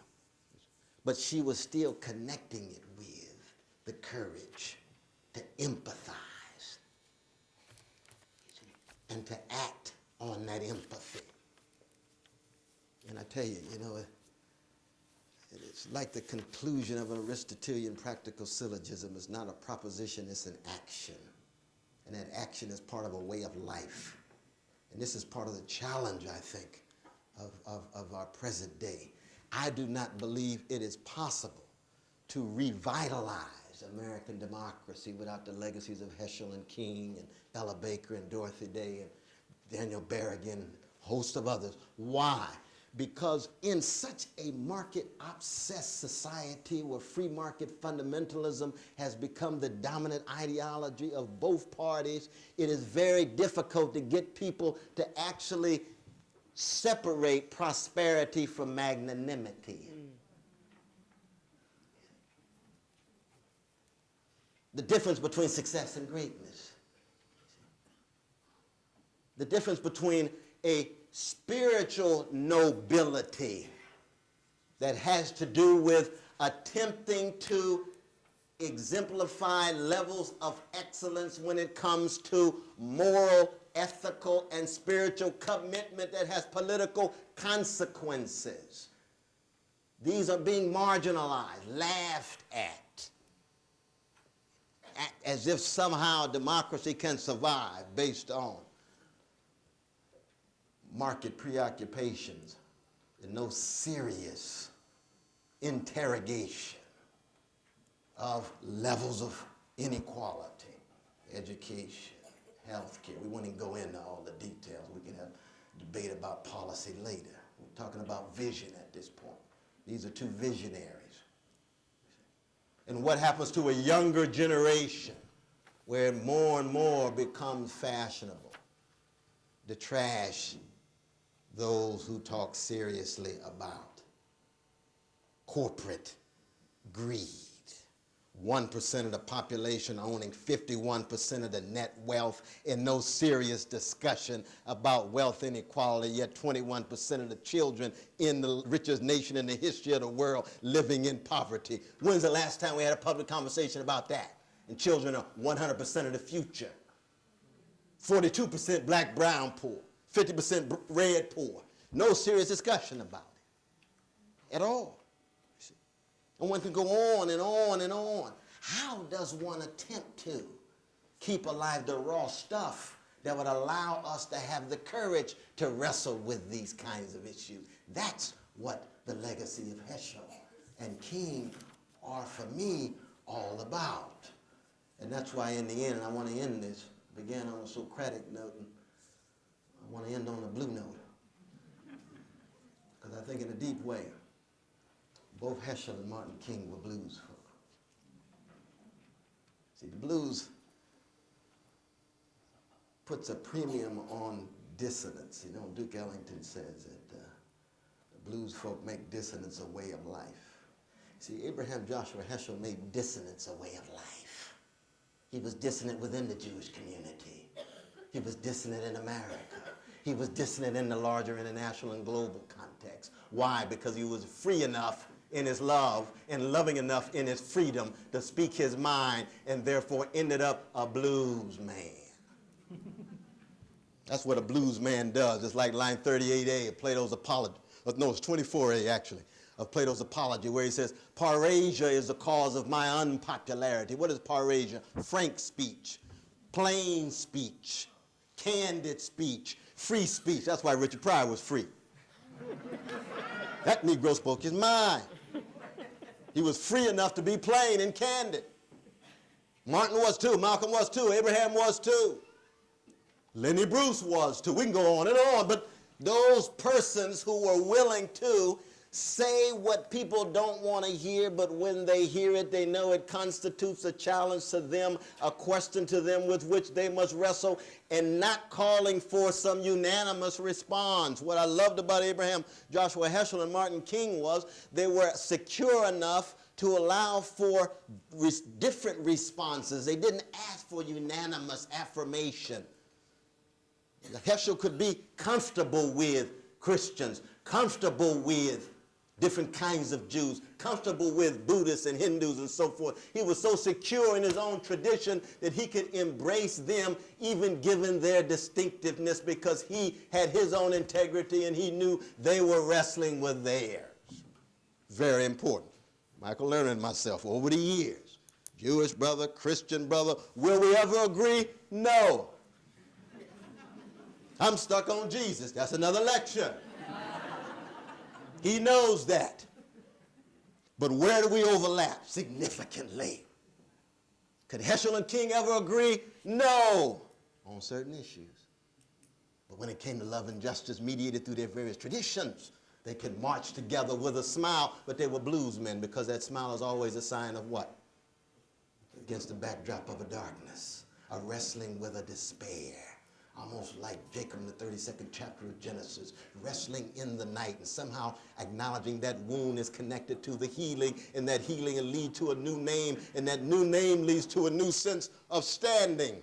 But she was still connecting it with the courage to empathize and to act on that empathy. And I tell you, it's like the conclusion of an Aristotelian practical syllogism. It's not a proposition, it's an action. And that action is part of a way of life. And this is part of the challenge, I think, of our present day. I do not believe it is possible to revitalize American democracy without the legacies of Heschel and King and Ella Baker and Dorothy Day and Daniel Berrigan and a host of others. Why? because in such a market-obsessed society where free market fundamentalism has become the dominant ideology of both parties, it is very difficult to get people to actually separate prosperity from magnanimity. The difference between success and greatness. The difference between a spiritual nobility that has to do with attempting to exemplify levels of excellence when it comes to moral, ethical, and spiritual commitment that has political consequences. These are being marginalized, laughed at, as if somehow democracy can survive based on market preoccupations and no serious interrogation of levels of inequality, education, healthcare. We won't even go into all the details. We can have debate about policy later. We're talking about vision at this point. These are two visionaries. And what happens to a younger generation where more and more becomes fashionable to trash those who talk seriously about corporate greed. 1% of the population owning 51% of the net wealth, and no serious discussion about wealth inequality, yet 21% of the children in the richest nation in the history of the world living in poverty. When's the last time we had a public conversation about that? And children are 100% of the future. 42% black, brown poor. 50% red poor. No serious discussion about it at all. And one can go on and on and on. How does one attempt to keep alive the raw stuff that would allow us to have the courage to wrestle with these kinds of issues? That's what the legacy of Heschel and King are, for me, all about. And that's why in the end, and I want to end this, began on a Socratic note, and I want to end on a blue note. Because I think in a deep way, both Heschel and Martin King were blues folk. See, the blues puts a premium on dissonance. You know, Duke Ellington says that the blues folk make dissonance a way of life. See, Abraham Joshua Heschel made dissonance a way of life. He was dissonant within the Jewish community. He was dissonant in America. He was dissonant in the larger international and global context. Why? Because he was free enough in his love and loving enough in his freedom to speak his mind, and therefore ended up a blues man. That's what a blues man does. It's like line 38A of Plato's Apology. No, it's 24A actually, of Plato's Apology, where he says, "Parasia is the cause of my unpopularity." What is parasia? Frank speech, plain speech, candid speech, free speech. That's why Richard Pryor was free. That Negro spoke his mind. He was free enough to be plain and candid. Martin was too. Malcolm was too. Abraham was too. Lenny Bruce was too. We can go on and on, but those persons who were willing to say what people don't want to hear, but when they hear it, they know it constitutes a challenge to them, a question to them with which they must wrestle, and not calling for some unanimous response. What I loved about Abraham Joshua Heschel and Martin King was they were secure enough to allow for different responses. They didn't ask for unanimous affirmation. Heschel could be comfortable with Christians, comfortable with different kinds of Jews, comfortable with Buddhists and Hindus and so forth. He was so secure in his own tradition that he could embrace them even given their distinctiveness, because he had his own integrity and he knew they were wrestling with theirs. Very important. Michael Lerner and myself over the years, Jewish brother, Christian brother, will we ever agree? No. I'm stuck on Jesus. That's another lecture. He knows that. But where do we overlap? Significantly. Could Heschel and King ever agree? No, on certain issues. But when it came to love and justice mediated through their various traditions, They could march together with a smile, but they were bluesmen because that smile is always a sign of what? Against the backdrop of a darkness, a wrestling with a despair. Almost like Jacob in the 32nd chapter of Genesis, wrestling in the night and somehow acknowledging that wound is connected to the healing, and that healing will lead to a new name, and that new name leads to a new sense of standing.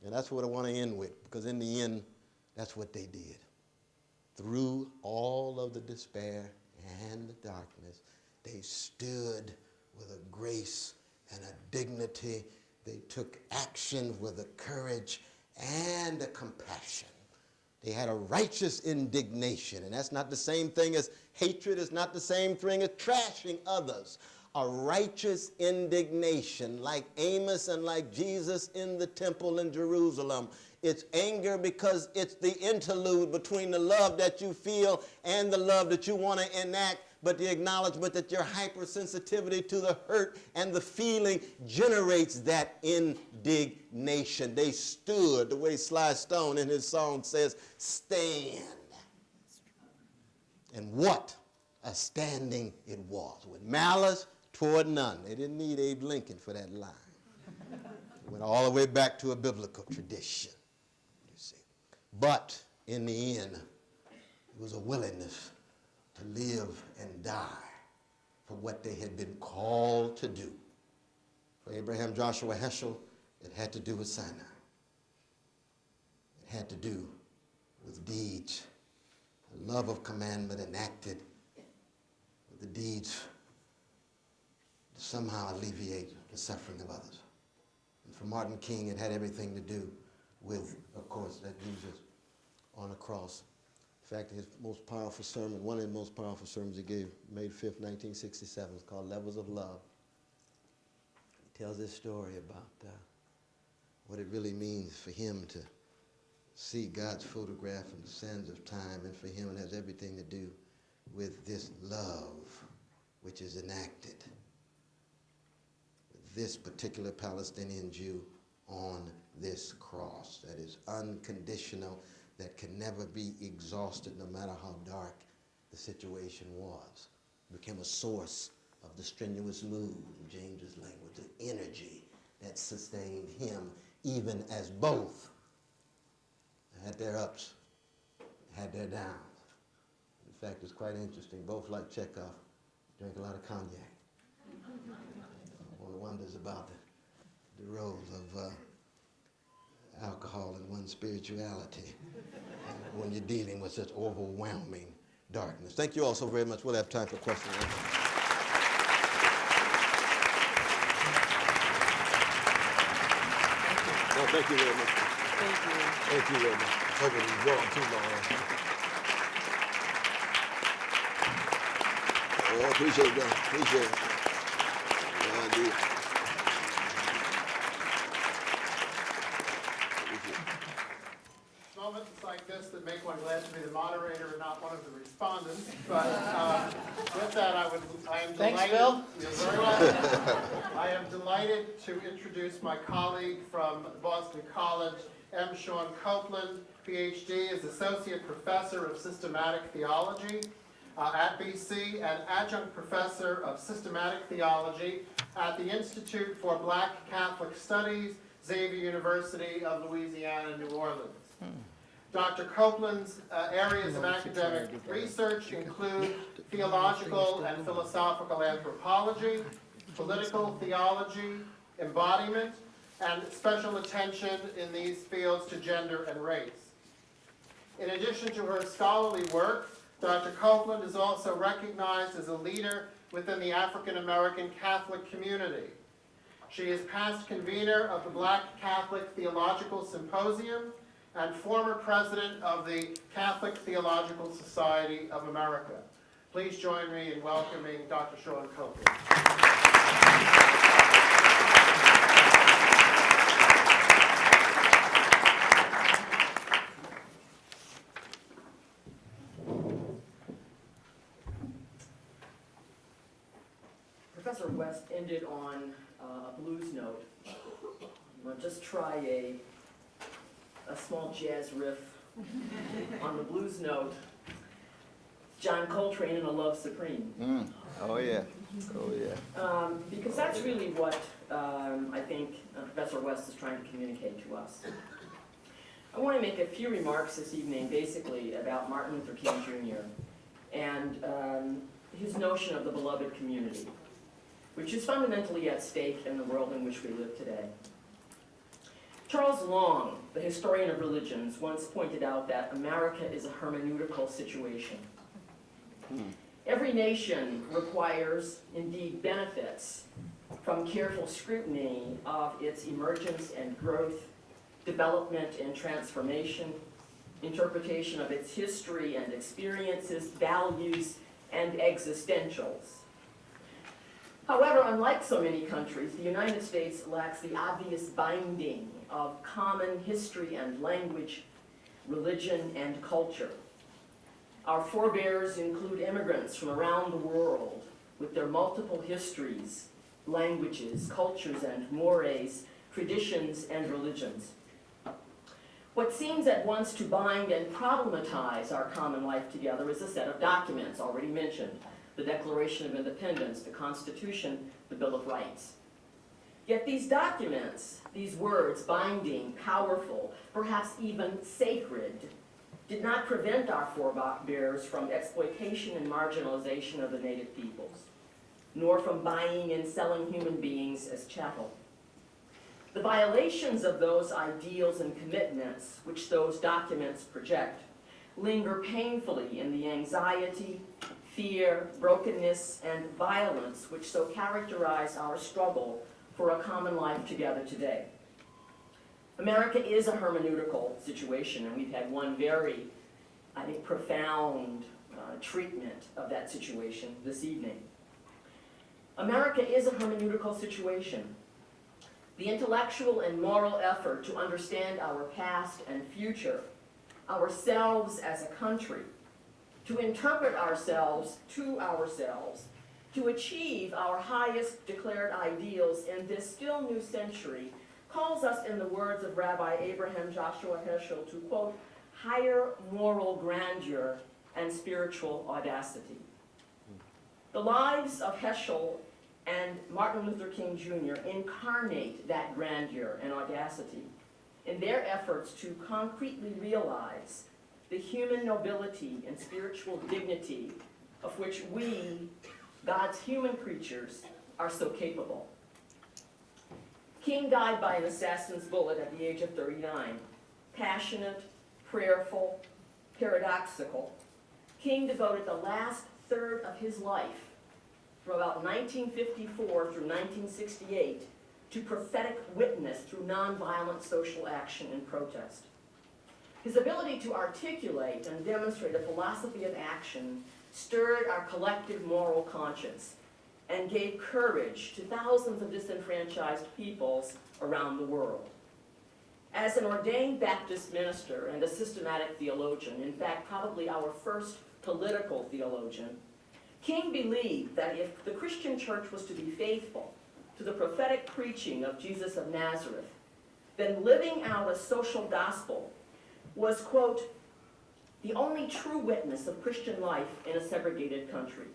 And that's what I want to end with, because in the end, that's what they did. Through all of the despair and the darkness, they stood with a grace and a dignity. They took action with a courage and a compassion. They had a righteous indignation, and that's not the same thing as hatred. It's not the same thing as trashing others. A righteous indignation, like Amos and like Jesus in the temple in Jerusalem. It's anger because it's the interlude between the love that you feel and the love that you want to enact, but the acknowledgement that your hypersensitivity to the hurt and the feeling generates that indignation. They stood, the way Sly Stone in his song says, stand. And what a standing it was, with malice toward none. They didn't need Abe Lincoln for that line. It went all the way back to a biblical tradition, you see. But in the end, it was a willingness to live and die for what they had been called to do. For Abraham Joshua Heschel, it had to do with Sinai. It had to do with deeds, the love of commandment enacted with the deeds to somehow alleviate the suffering of others. And for Martin King, it had everything to do with, of course, that Jesus on the cross. In fact, his most powerful sermon, one of the most powerful sermons he gave, May 5th, 1967, is called Levels of Love. He tells this story about what it really means for him to see God's photograph in the sands of time, and for him it has everything to do with this love which is enacted with this particular Palestinian Jew on this cross that is unconditional, that can never be exhausted no matter how dark the situation was. It became a source of the strenuous mood, in James's language, the energy that sustained him, even as both had their ups, had their downs. In fact, it's quite interesting. Both, like Chekhov, drank a lot of cognac. One wonders about the roles of alcohol in one's spirituality when you're dealing with such overwhelming darkness. Thank you all so very much. We'll have time for questions. No, thank you very much. Thank you. Thank you very much. Hope it didn't go on too long. Oh, appreciate that. Appreciate it. Yeah, I do. Moments like this that make one glad to be the moderator and not one of the respondents. But with that, I am delighted. Thanks, Bill. You're very welcome. I am delighted to introduce my colleague from Boston College, M. Sean Copeland, PhD, is Associate Professor of Systematic Theology at BC and Adjunct Professor of Systematic Theology at the Institute for Black Catholic Studies, Xavier University of Louisiana, New Orleans. Dr. Copeland's areas of academic research include theological and philosophical anthropology, political theology, embodiment, and special attention in these fields to gender and race. In addition to her scholarly work, Dr. Copeland is also recognized as a leader within the African American Catholic community. She is past convener of the Black Catholic Theological Symposium and former president of the Catholic Theological Society of America. Please join me in welcoming Dr. Sean Copeland. Professor West ended on a blues note. I'm going to just try a small jazz riff on the blues note. John Coltrane and A Love Supreme. Oh, yeah. Oh, yeah. Because that's really what I think Professor West is trying to communicate to us. I want to make a few remarks this evening, basically, about Martin Luther King Jr. and his notion of the beloved community, which is fundamentally at stake in the world in which we live today. Charles Long, the historian of religions, once pointed out that America is a hermeneutical situation. Every nation requires, indeed benefits, from careful scrutiny of its emergence and growth, development and transformation, interpretation of its history and experiences, values, and existentials. However, unlike so many countries, the United States lacks the obvious binding of common history and language, religion and culture. Our forebears include immigrants from around the world with their multiple histories, languages, cultures and mores, traditions and religions. What seems at once to bind and problematize our common life together is a set of documents already mentioned: the Declaration of Independence, the Constitution, the Bill of Rights. Yet these documents, these words, binding, powerful, perhaps even sacred, did not prevent our forebears from exploitation and marginalization of the native peoples, nor from buying and selling human beings as chattel. The violations of those ideals and commitments which those documents project linger painfully in the anxiety, fear, brokenness, and violence which so characterize our struggle for a common life together today. America is a hermeneutical situation, and we've had one very, I think, profound treatment of that situation this evening. America is a hermeneutical situation. The intellectual and moral effort to understand our past and future, ourselves as a country, to interpret ourselves to ourselves, to achieve our highest declared ideals in this still new century, calls us, in the words of Rabbi Abraham Joshua Heschel, to, quote, higher moral grandeur and spiritual audacity. The lives of Heschel and Martin Luther King Jr. incarnate that grandeur and audacity in their efforts to concretely realize the human nobility and spiritual dignity of which we, God's human creatures, are so capable. King died by an assassin's bullet at the age of 39. Passionate, prayerful, paradoxical, King devoted the last third of his life, from about 1954 through 1968, to prophetic witness through nonviolent social action and protest. His ability to articulate and demonstrate a philosophy of action stirred our collective moral conscience and gave courage to thousands of disenfranchised peoples around the world. As an ordained Baptist minister and a systematic theologian, in fact, probably our first political theologian, King believed that if the Christian church was to be faithful to the prophetic preaching of Jesus of Nazareth, then living out a social gospel was, quote, the only true witness of Christian life in a segregated country.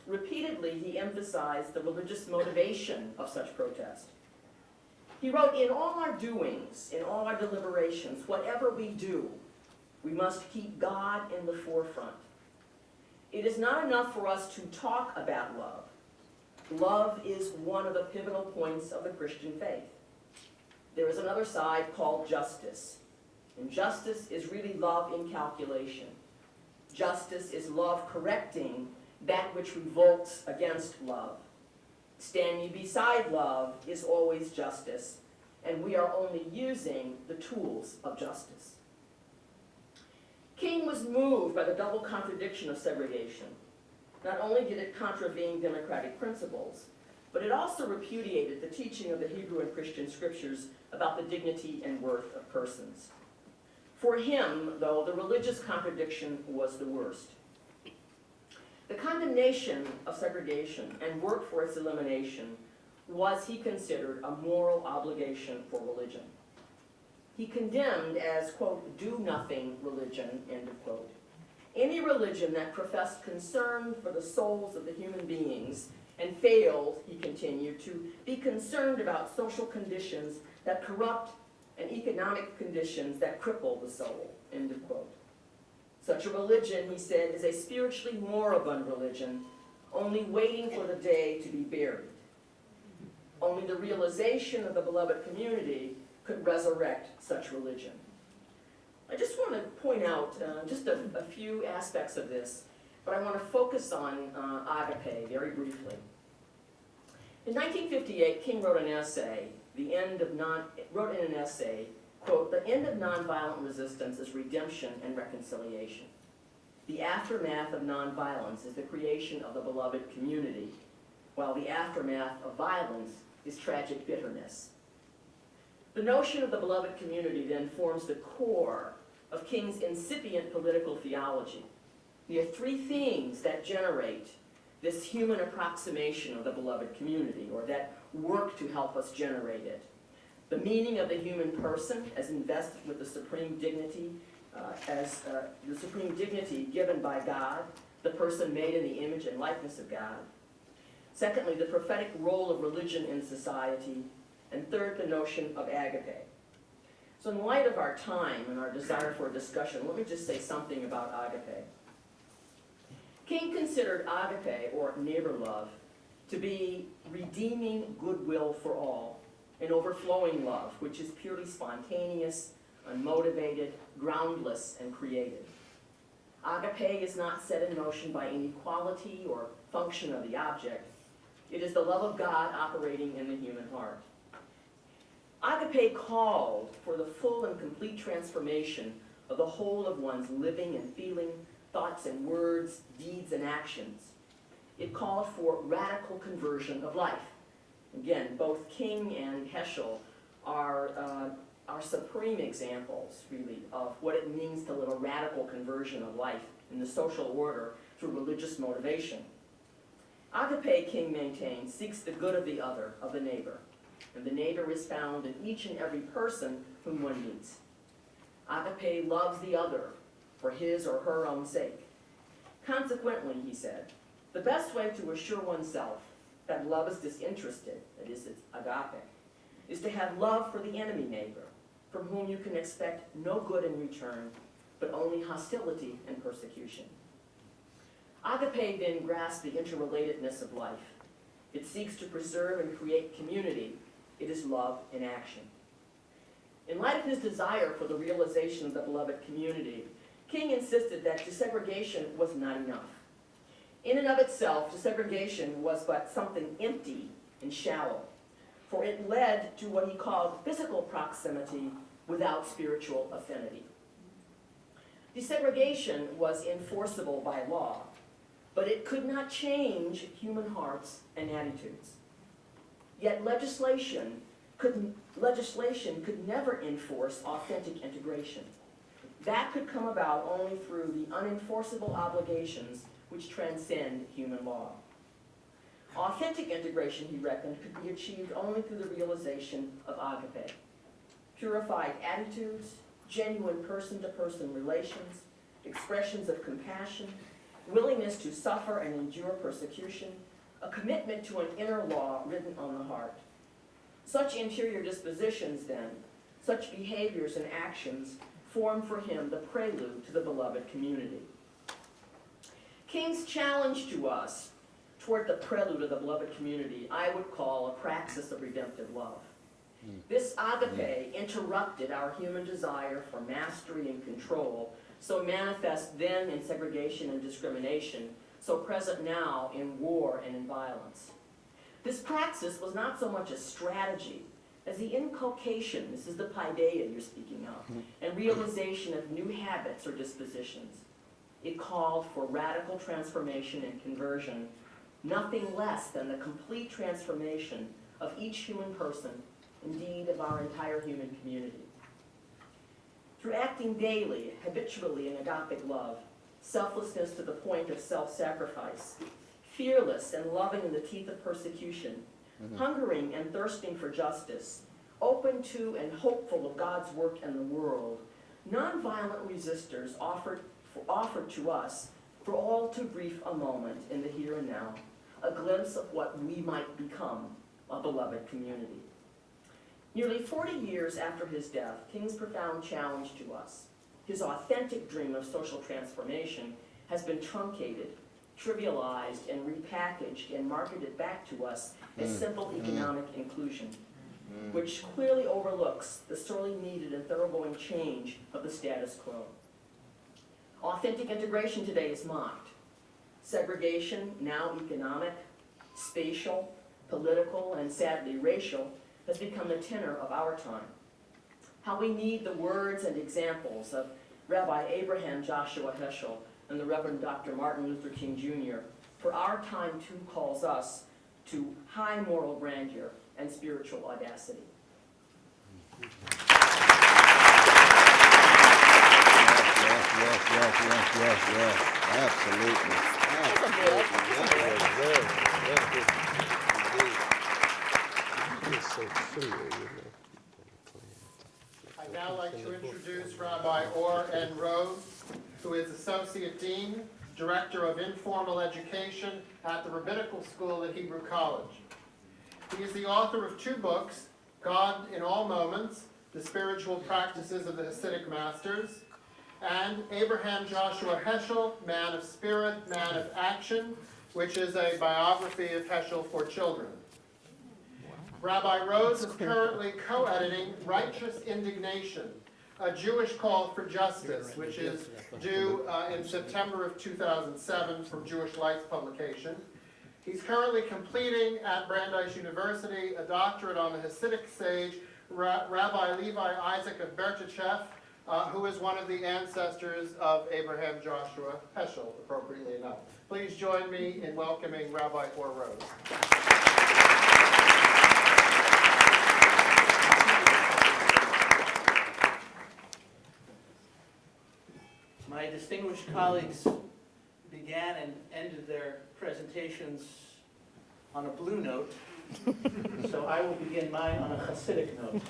Repeatedly, he emphasized the religious motivation of such protest. He wrote, in all our doings, in all our deliberations, whatever we do, we must keep God in the forefront. It is not enough for us to talk about love. Love is one of the pivotal points of the Christian faith. There is another side called justice. And justice is really love in calculation. Justice is love correcting that which revolts against love. Standing beside love is always justice, and we are only using the tools of justice. King was moved by the double contradiction of segregation. Not only did it contravene democratic principles, but it also repudiated the teaching of the Hebrew and Christian scriptures about the dignity and worth of persons. For him, though, the religious contradiction was the worst. The condemnation of segregation and workforce elimination was, he considered, a moral obligation for religion. He condemned as, quote, do-nothing religion, end of quote, Any religion that professed concern for the souls of the human beings and failed, he continued, to be concerned about social conditions that corrupt and economic conditions that cripple the soul, end of quote. Such a religion, he said, is a spiritually moribund religion, only waiting for the day to be buried. Only the realization of the beloved community could resurrect such religion. I just want to point out just a few aspects of this, but I want to focus on agape very briefly. In 1958, King wrote an essay, wrote in an essay, quote, "The end of nonviolent resistance is redemption and reconciliation. The aftermath of nonviolence is the creation of the beloved community, while the aftermath of violence is tragic bitterness." The notion of the beloved community then forms the core of King's incipient political theology. There are three things that generate this human approximation of the beloved community, or that work to help us generate it. The meaning of the human person as invested with the supreme dignity, the supreme dignity given by God, the person made in the image and likeness of God. Secondly, the prophetic role of religion in society. And third, the notion of agape. So in light of our time and our desire for a discussion, let me just say something about agape. King considered agape, or neighbor love, to be redeeming goodwill for all, an overflowing love, which is purely spontaneous, unmotivated, groundless, and creative. Agape is not set in motion by any quality or function of the object. It is the love of God operating in the human heart. Agape called for the full and complete transformation of the whole of one's living and feeling, thoughts and words, deeds and actions. It called for radical conversion of life. Again, both King and Heschel are supreme examples, really, of what it means to live a radical conversion of life in the social order through religious motivation. Agape, King maintains, seeks the good of the other, of the neighbor. And the neighbor is found in each and every person whom one meets. Agape loves the other for his or her own sake. Consequently, he said, the best way to assure oneself that love is disinterested, that is, it's agape, is to have love for the enemy neighbor, from whom you can expect no good in return, but only hostility and persecution. Agape then grasps the interrelatedness of life. It seeks to preserve and create community. It is love in action. In light of his desire for the realization of the beloved community, King insisted that desegregation was not enough. In and of itself, desegregation was but something empty and shallow, for it led to what he called physical proximity without spiritual affinity. Desegregation was enforceable by law, but it could not change human hearts and attitudes. Yet legislation could never enforce authentic integration. That could come about only through the unenforceable obligations which transcend human law. Authentic integration, he reckoned, could be achieved only through the realization of agape. Purified attitudes, genuine person-to-person relations, expressions of compassion, willingness to suffer and endure persecution, a commitment to an inner law written on the heart. Such interior dispositions, then, such behaviors and actions, form for him the prelude to the beloved community. King's challenge to us toward the prelude of the beloved community, I would call a praxis of redemptive love. This agape interrupted our human desire for mastery and control, so manifest then in segregation and discrimination, so present now in war and in violence. This praxis was not so much a strategy as the inculcation, this is the paideia you're speaking of, and realization of new habits or dispositions. It called for radical transformation and conversion, nothing less than the complete transformation of each human person, indeed of our entire human community. Through acting daily, habitually in agapic love, selflessness to the point of self-sacrifice, fearless and loving in the teeth of persecution, hungering and thirsting for justice, open to and hopeful of God's work in the world, nonviolent resistors offered offered to us for all to brief a moment in the here and now, a glimpse of what we might become a beloved community. Nearly 40 years after his death, King's profound challenge to us, his authentic dream of social transformation, has been truncated, trivialized, and repackaged and marketed back to us as simple economic inclusion, which clearly overlooks the sorely needed and thoroughgoing change of the status quo. Authentic integration today is mocked. Segregation, now economic, spatial, political, and sadly racial, has become the tenor of our time. How we need the words and examples of Rabbi Abraham Joshua Heschel and the Reverend Dr. Martin Luther King Jr., for our time too calls us to high moral grandeur and spiritual audacity. Yes. Absolutely. I'd now like to introduce Rabbi Or N. Rose, who is Associate Dean, Director of Informal Education at the Rabbinical School at Hebrew College. He is the author of 2 books, God in All Moments, The Spiritual Practices of the Hasidic Masters, and Abraham Joshua Heschel, Man of Spirit, Man of Action, which is a biography of Heschel for children. Rabbi Rose is currently co-editing Righteous Indignation, a Jewish call for justice, which is due in September of 2007 from Jewish Lights publication. He's currently completing at Brandeis University a doctorate on the Hasidic sage, Rabbi Levi Isaac of Bertichev, who is one of the ancestors of Abraham Joshua Heschel, appropriately enough. Please join me in welcoming Rabbi Or Rose. My distinguished colleagues began and ended their presentations on a blue note, so I will begin mine on a Hasidic note.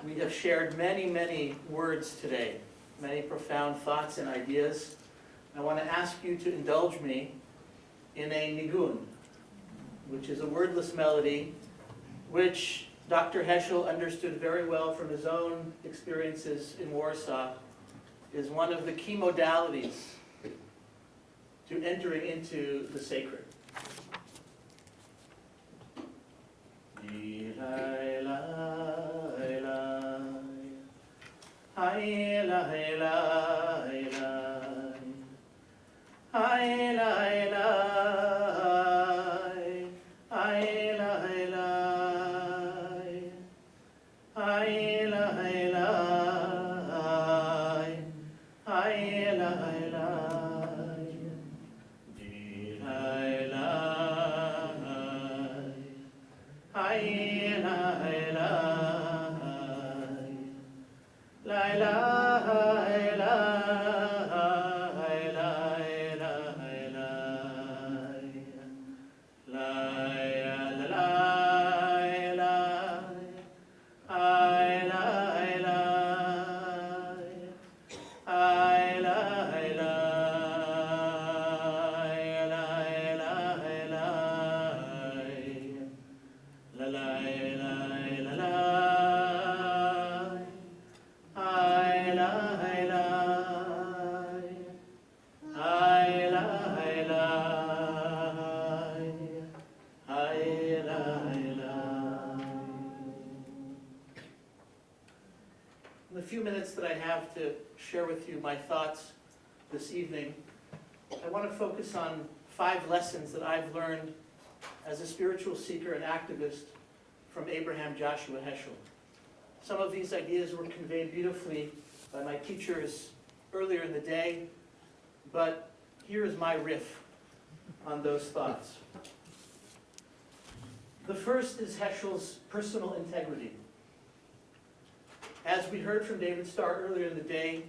We have shared many words today, many profound thoughts and ideas. I want to ask you to indulge me in a nigun, which is a wordless melody, which Dr. Heschel understood very well from his own experiences in Warsaw, is one of the key modalities to entering into the sacred. In the few minutes that I have to share with you my thoughts this evening, I want to focus on 5 lessons that I've learned as a spiritual seeker and activist from Abraham Joshua Heschel. Some of these ideas were conveyed beautifully by my teachers earlier in the day, but here is my riff on those thoughts. The first is Heschel's personal integrity. As we heard from David Starr earlier in the day,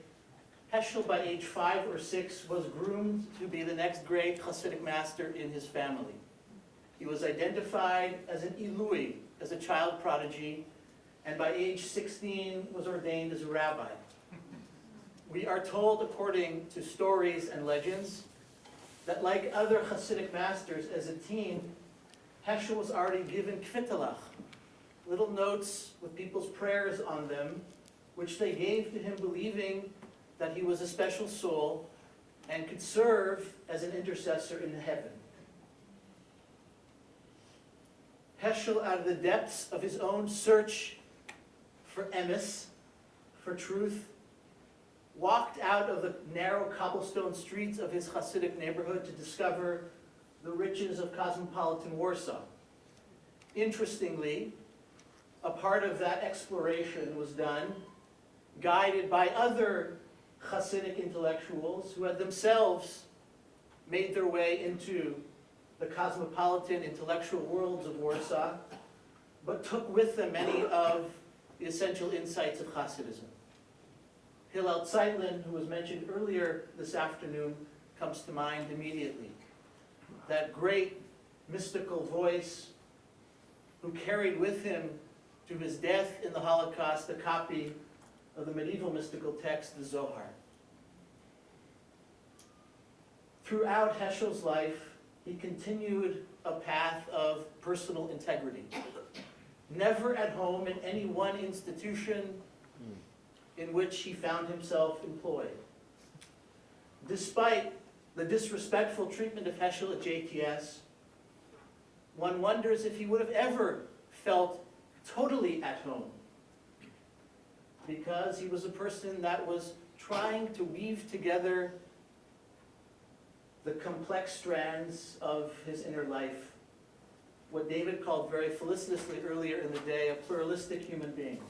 Heschel by age 5 or 6 was groomed to be the next great Hasidic master in his family. He was identified as an Ilui, as a child prodigy, and by age 16 was ordained as a rabbi. We are told, according to stories and legends, that like other Hasidic masters, as a teen, Heschel was already given kvittelach, little notes with people's prayers on them, which they gave to him believing that he was a special soul and could serve as an intercessor in heaven. Heschel, out of the depths of his own search for emes, for truth, walked out of the narrow cobblestone streets of his Hasidic neighborhood to discover the riches of cosmopolitan Warsaw. Interestingly, a part of that exploration was done guided by other Hasidic intellectuals who had themselves made their way into the cosmopolitan intellectual worlds of Warsaw, but took with them many of the essential insights of Hasidism. Hillel Zeitlin, who was mentioned earlier this afternoon, comes to mind immediately. That great mystical voice who carried with him to his death in the Holocaust a copy of the medieval mystical text, the Zohar. Throughout Heschel's life, he continued a path of personal integrity. Never at home in any one institution in which he found himself employed. Despite the disrespectful treatment of Heschel at JTS, one wonders if he would have ever felt totally at home, because he was a person that was trying to weave together the complex strands of his inner life, what David called very felicitously earlier in the day, a pluralistic human being.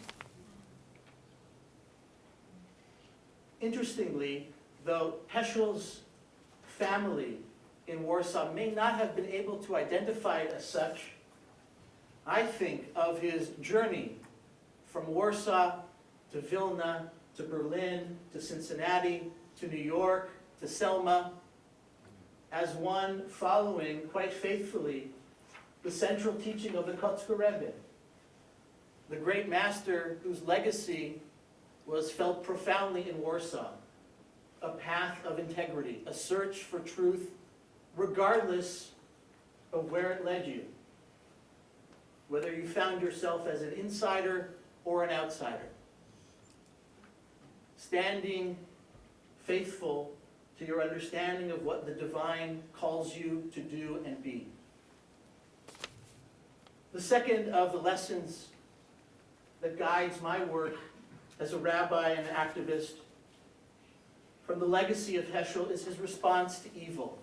Interestingly, though Heschel's family in Warsaw may not have been able to identify it as such, I think of his journey from Warsaw to Vilna, to Berlin, to Cincinnati, to New York, to Selma, as one following quite faithfully the central teaching of the Kotzker Rebbe, the great master whose legacy was felt profoundly in Warsaw, a path of integrity, a search for truth, regardless of where it led you, whether you found yourself as an insider or an outsider, standing faithful to your understanding of what the divine calls you to do and be. The second of the lessons that guides my work as a rabbi and an activist from the legacy of Heschel is his response to evil.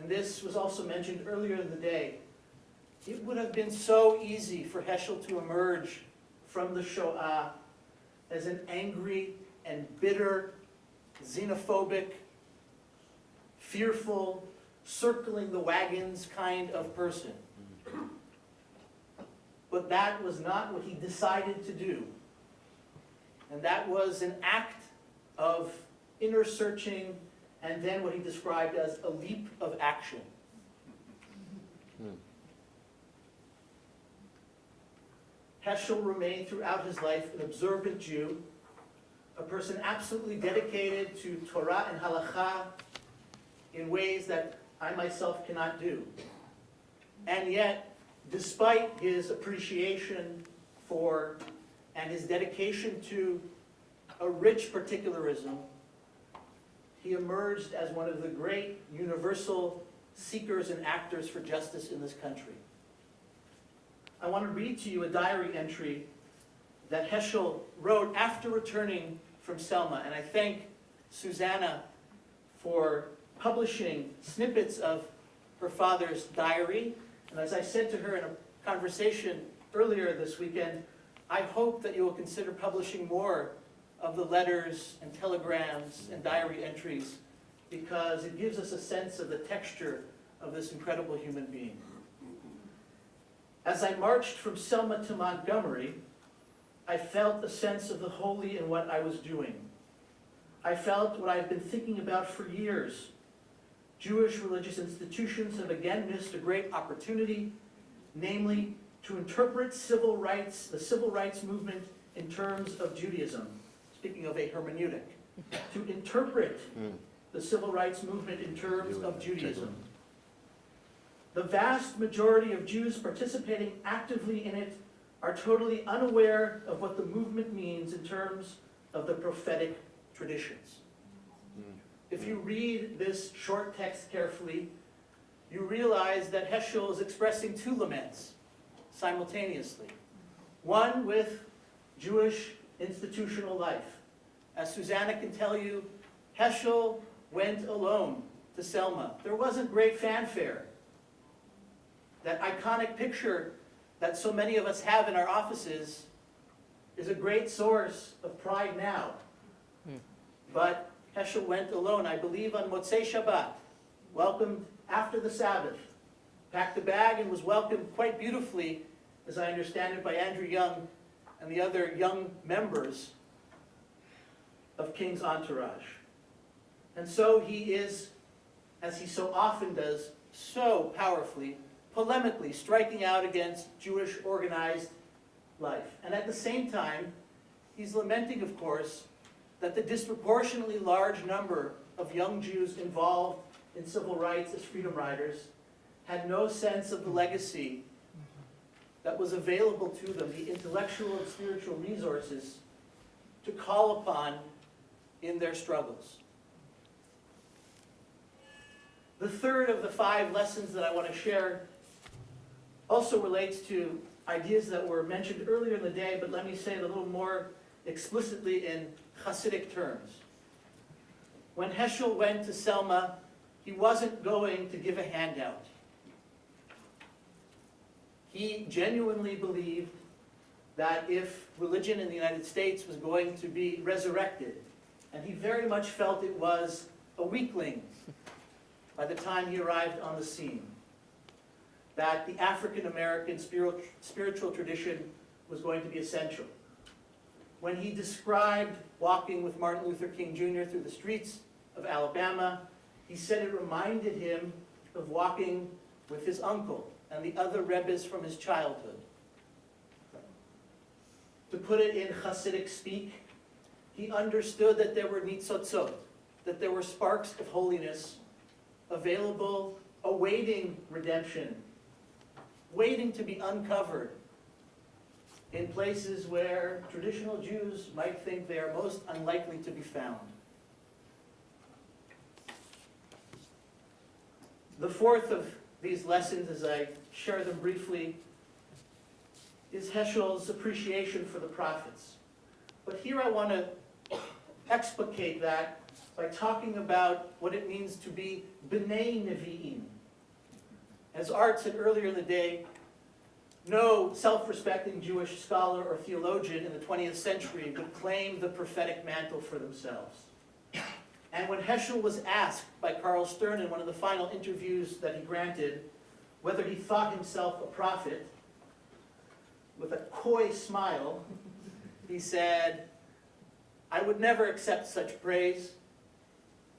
And this was also mentioned earlier in the day. It would have been so easy for Heschel to emerge from the Shoah as an angry and bitter, xenophobic, fearful, circling the wagons kind of person. But that was not what he decided to do. And that was an act of inner searching and then what he described as a leap of action. Heschel remained throughout his life an observant Jew, a person absolutely dedicated to Torah and Halakha in ways that I myself cannot do. And yet, despite his appreciation for and his dedication to a rich particularism, he emerged as one of the great universal seekers and actors for justice in this country. I want to read to you a diary entry that Heschel wrote after returning from Selma, and I thank Susanna for publishing snippets of her father's diary. And as I said to her in a conversation earlier this weekend, I hope that you will consider publishing more of the letters and telegrams and diary entries, because it gives us a sense of the texture of this incredible human being. As I marched from Selma to Montgomery, I felt a sense of the holy in what I was doing. I felt what I've been thinking about for years. Jewish religious institutions have again missed a great opportunity, namely to interpret the civil rights movement in terms of Judaism, speaking of a hermeneutic. to interpret the civil rights movement in terms of Judaism. The vast majority of Jews participating actively in it are totally unaware of what the movement means in terms of the prophetic traditions. If you read this short text carefully, you realize that Heschel is expressing two laments simultaneously. One with Jewish institutional life. As Susanna can tell you, Heschel went alone to Selma. There wasn't great fanfare. That iconic picture that so many of us have in our offices is a great source of pride now. But Heschel went alone, I believe on Motzei Shabbat, welcomed after the Sabbath, packed a bag and was welcomed quite beautifully, as I understand it, by Andrew Young and the other young members of King's entourage. And so he is, as he so often does, so powerfully, polemically striking out against Jewish organized life. And at the same time, he's lamenting, of course, that the disproportionately large number of young Jews involved in civil rights as freedom riders had no sense of the legacy that was available to them, the intellectual and spiritual resources to call upon in their struggles. The third of the 5 lessons that I want to share also relates to ideas that were mentioned earlier in the day, but let me say it a little more explicitly in Hasidic terms. When Heschel went to Selma, he wasn't going to give a handout. He genuinely believed that if religion in the United States was going to be resurrected, and he very much felt it was a weakling by the time he arrived on the scene, that the African-American spiritual tradition was going to be essential. When he described walking with Martin Luther King Jr. through the streets of Alabama, he said it reminded him of walking with his uncle and the other Rebbes from his childhood. To put it in Hasidic speak, he understood that there were nitzotzot, that there were sparks of holiness available, awaiting redemption, waiting to be uncovered in places where traditional Jews might think they are most unlikely to be found. The fourth of these lessons, as I share them briefly, is Heschel's appreciation for the prophets. But here I want to explicate that by talking about what it means to be B'nai Nevi'im. As Art said earlier in the day, no self-respecting Jewish scholar or theologian in the 20th century would claim the prophetic mantle for themselves. And when Heschel was asked by Carl Stern in one of the final interviews that he granted whether he thought himself a prophet, with a coy smile, he said, "I would never accept such praise.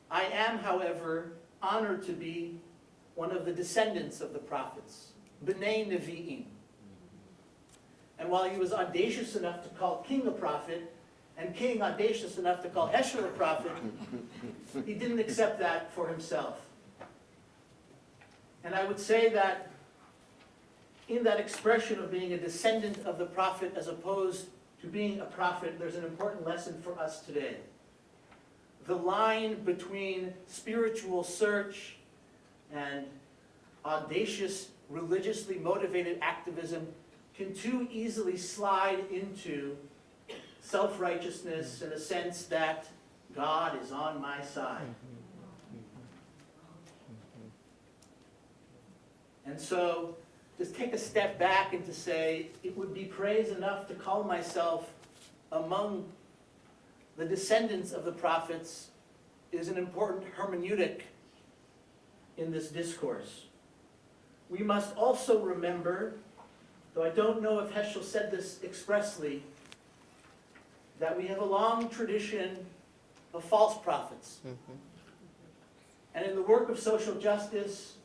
I am, however, honored to be one of the descendants of the prophets, B'nai Nevi'im." And while he was audacious enough to call King a prophet, and King audacious enough to call Heschel a prophet, he didn't accept that for himself. And I would say that in that expression of being a descendant of the prophet as opposed to being a prophet, there's an important lesson for us today. The line between spiritual search and audacious, religiously motivated activism can too easily slide into self-righteousness in a sense that God is on my side. And so, just take a step back and to say, it would be praise enough to call myself among the descendants of the prophets is an important hermeneutic in this discourse. We must also remember, though I don't know if Heschel said this expressly, that we have a long tradition of false prophets. And in the work of social justice,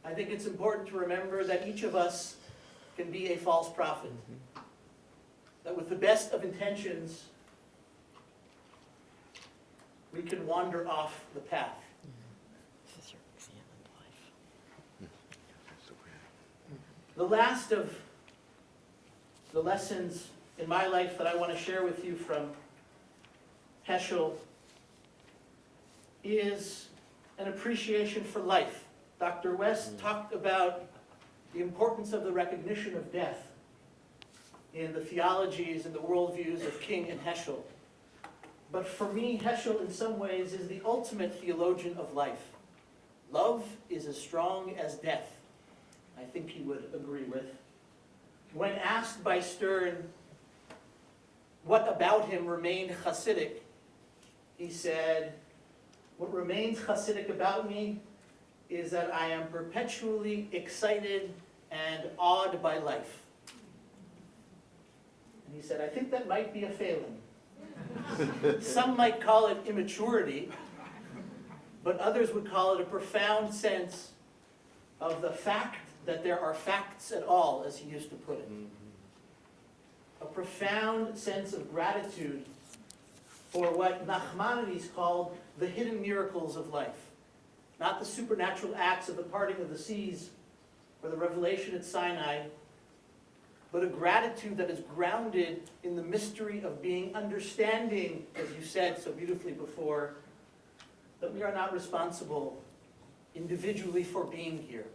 I think it's important to remember that each of us can be a false prophet. That with the best of intentions, we can wander off the path. The last of the lessons in my life that I want to share with you from Heschel is an appreciation for life. Dr. West talked about the importance of the recognition of death in the theologies and the worldviews of King and Heschel. But for me, Heschel in some ways is the ultimate theologian of life. Love is as strong as death, I think he would agree with. When asked by Stern what about him remained Hasidic, he said, "What remains Hasidic about me is that I am perpetually excited and awed by life." And he said, "I think that might be a failing. Some might call it immaturity, but others would call it a profound sense of the fact that there are facts at all," as he used to put it. A profound sense of gratitude for what Nachmanides called the hidden miracles of life. Not the supernatural acts of the parting of the seas or the revelation at Sinai, but a gratitude that is grounded in the mystery of being understanding, as you said so beautifully before, that we are not responsible individually for being here.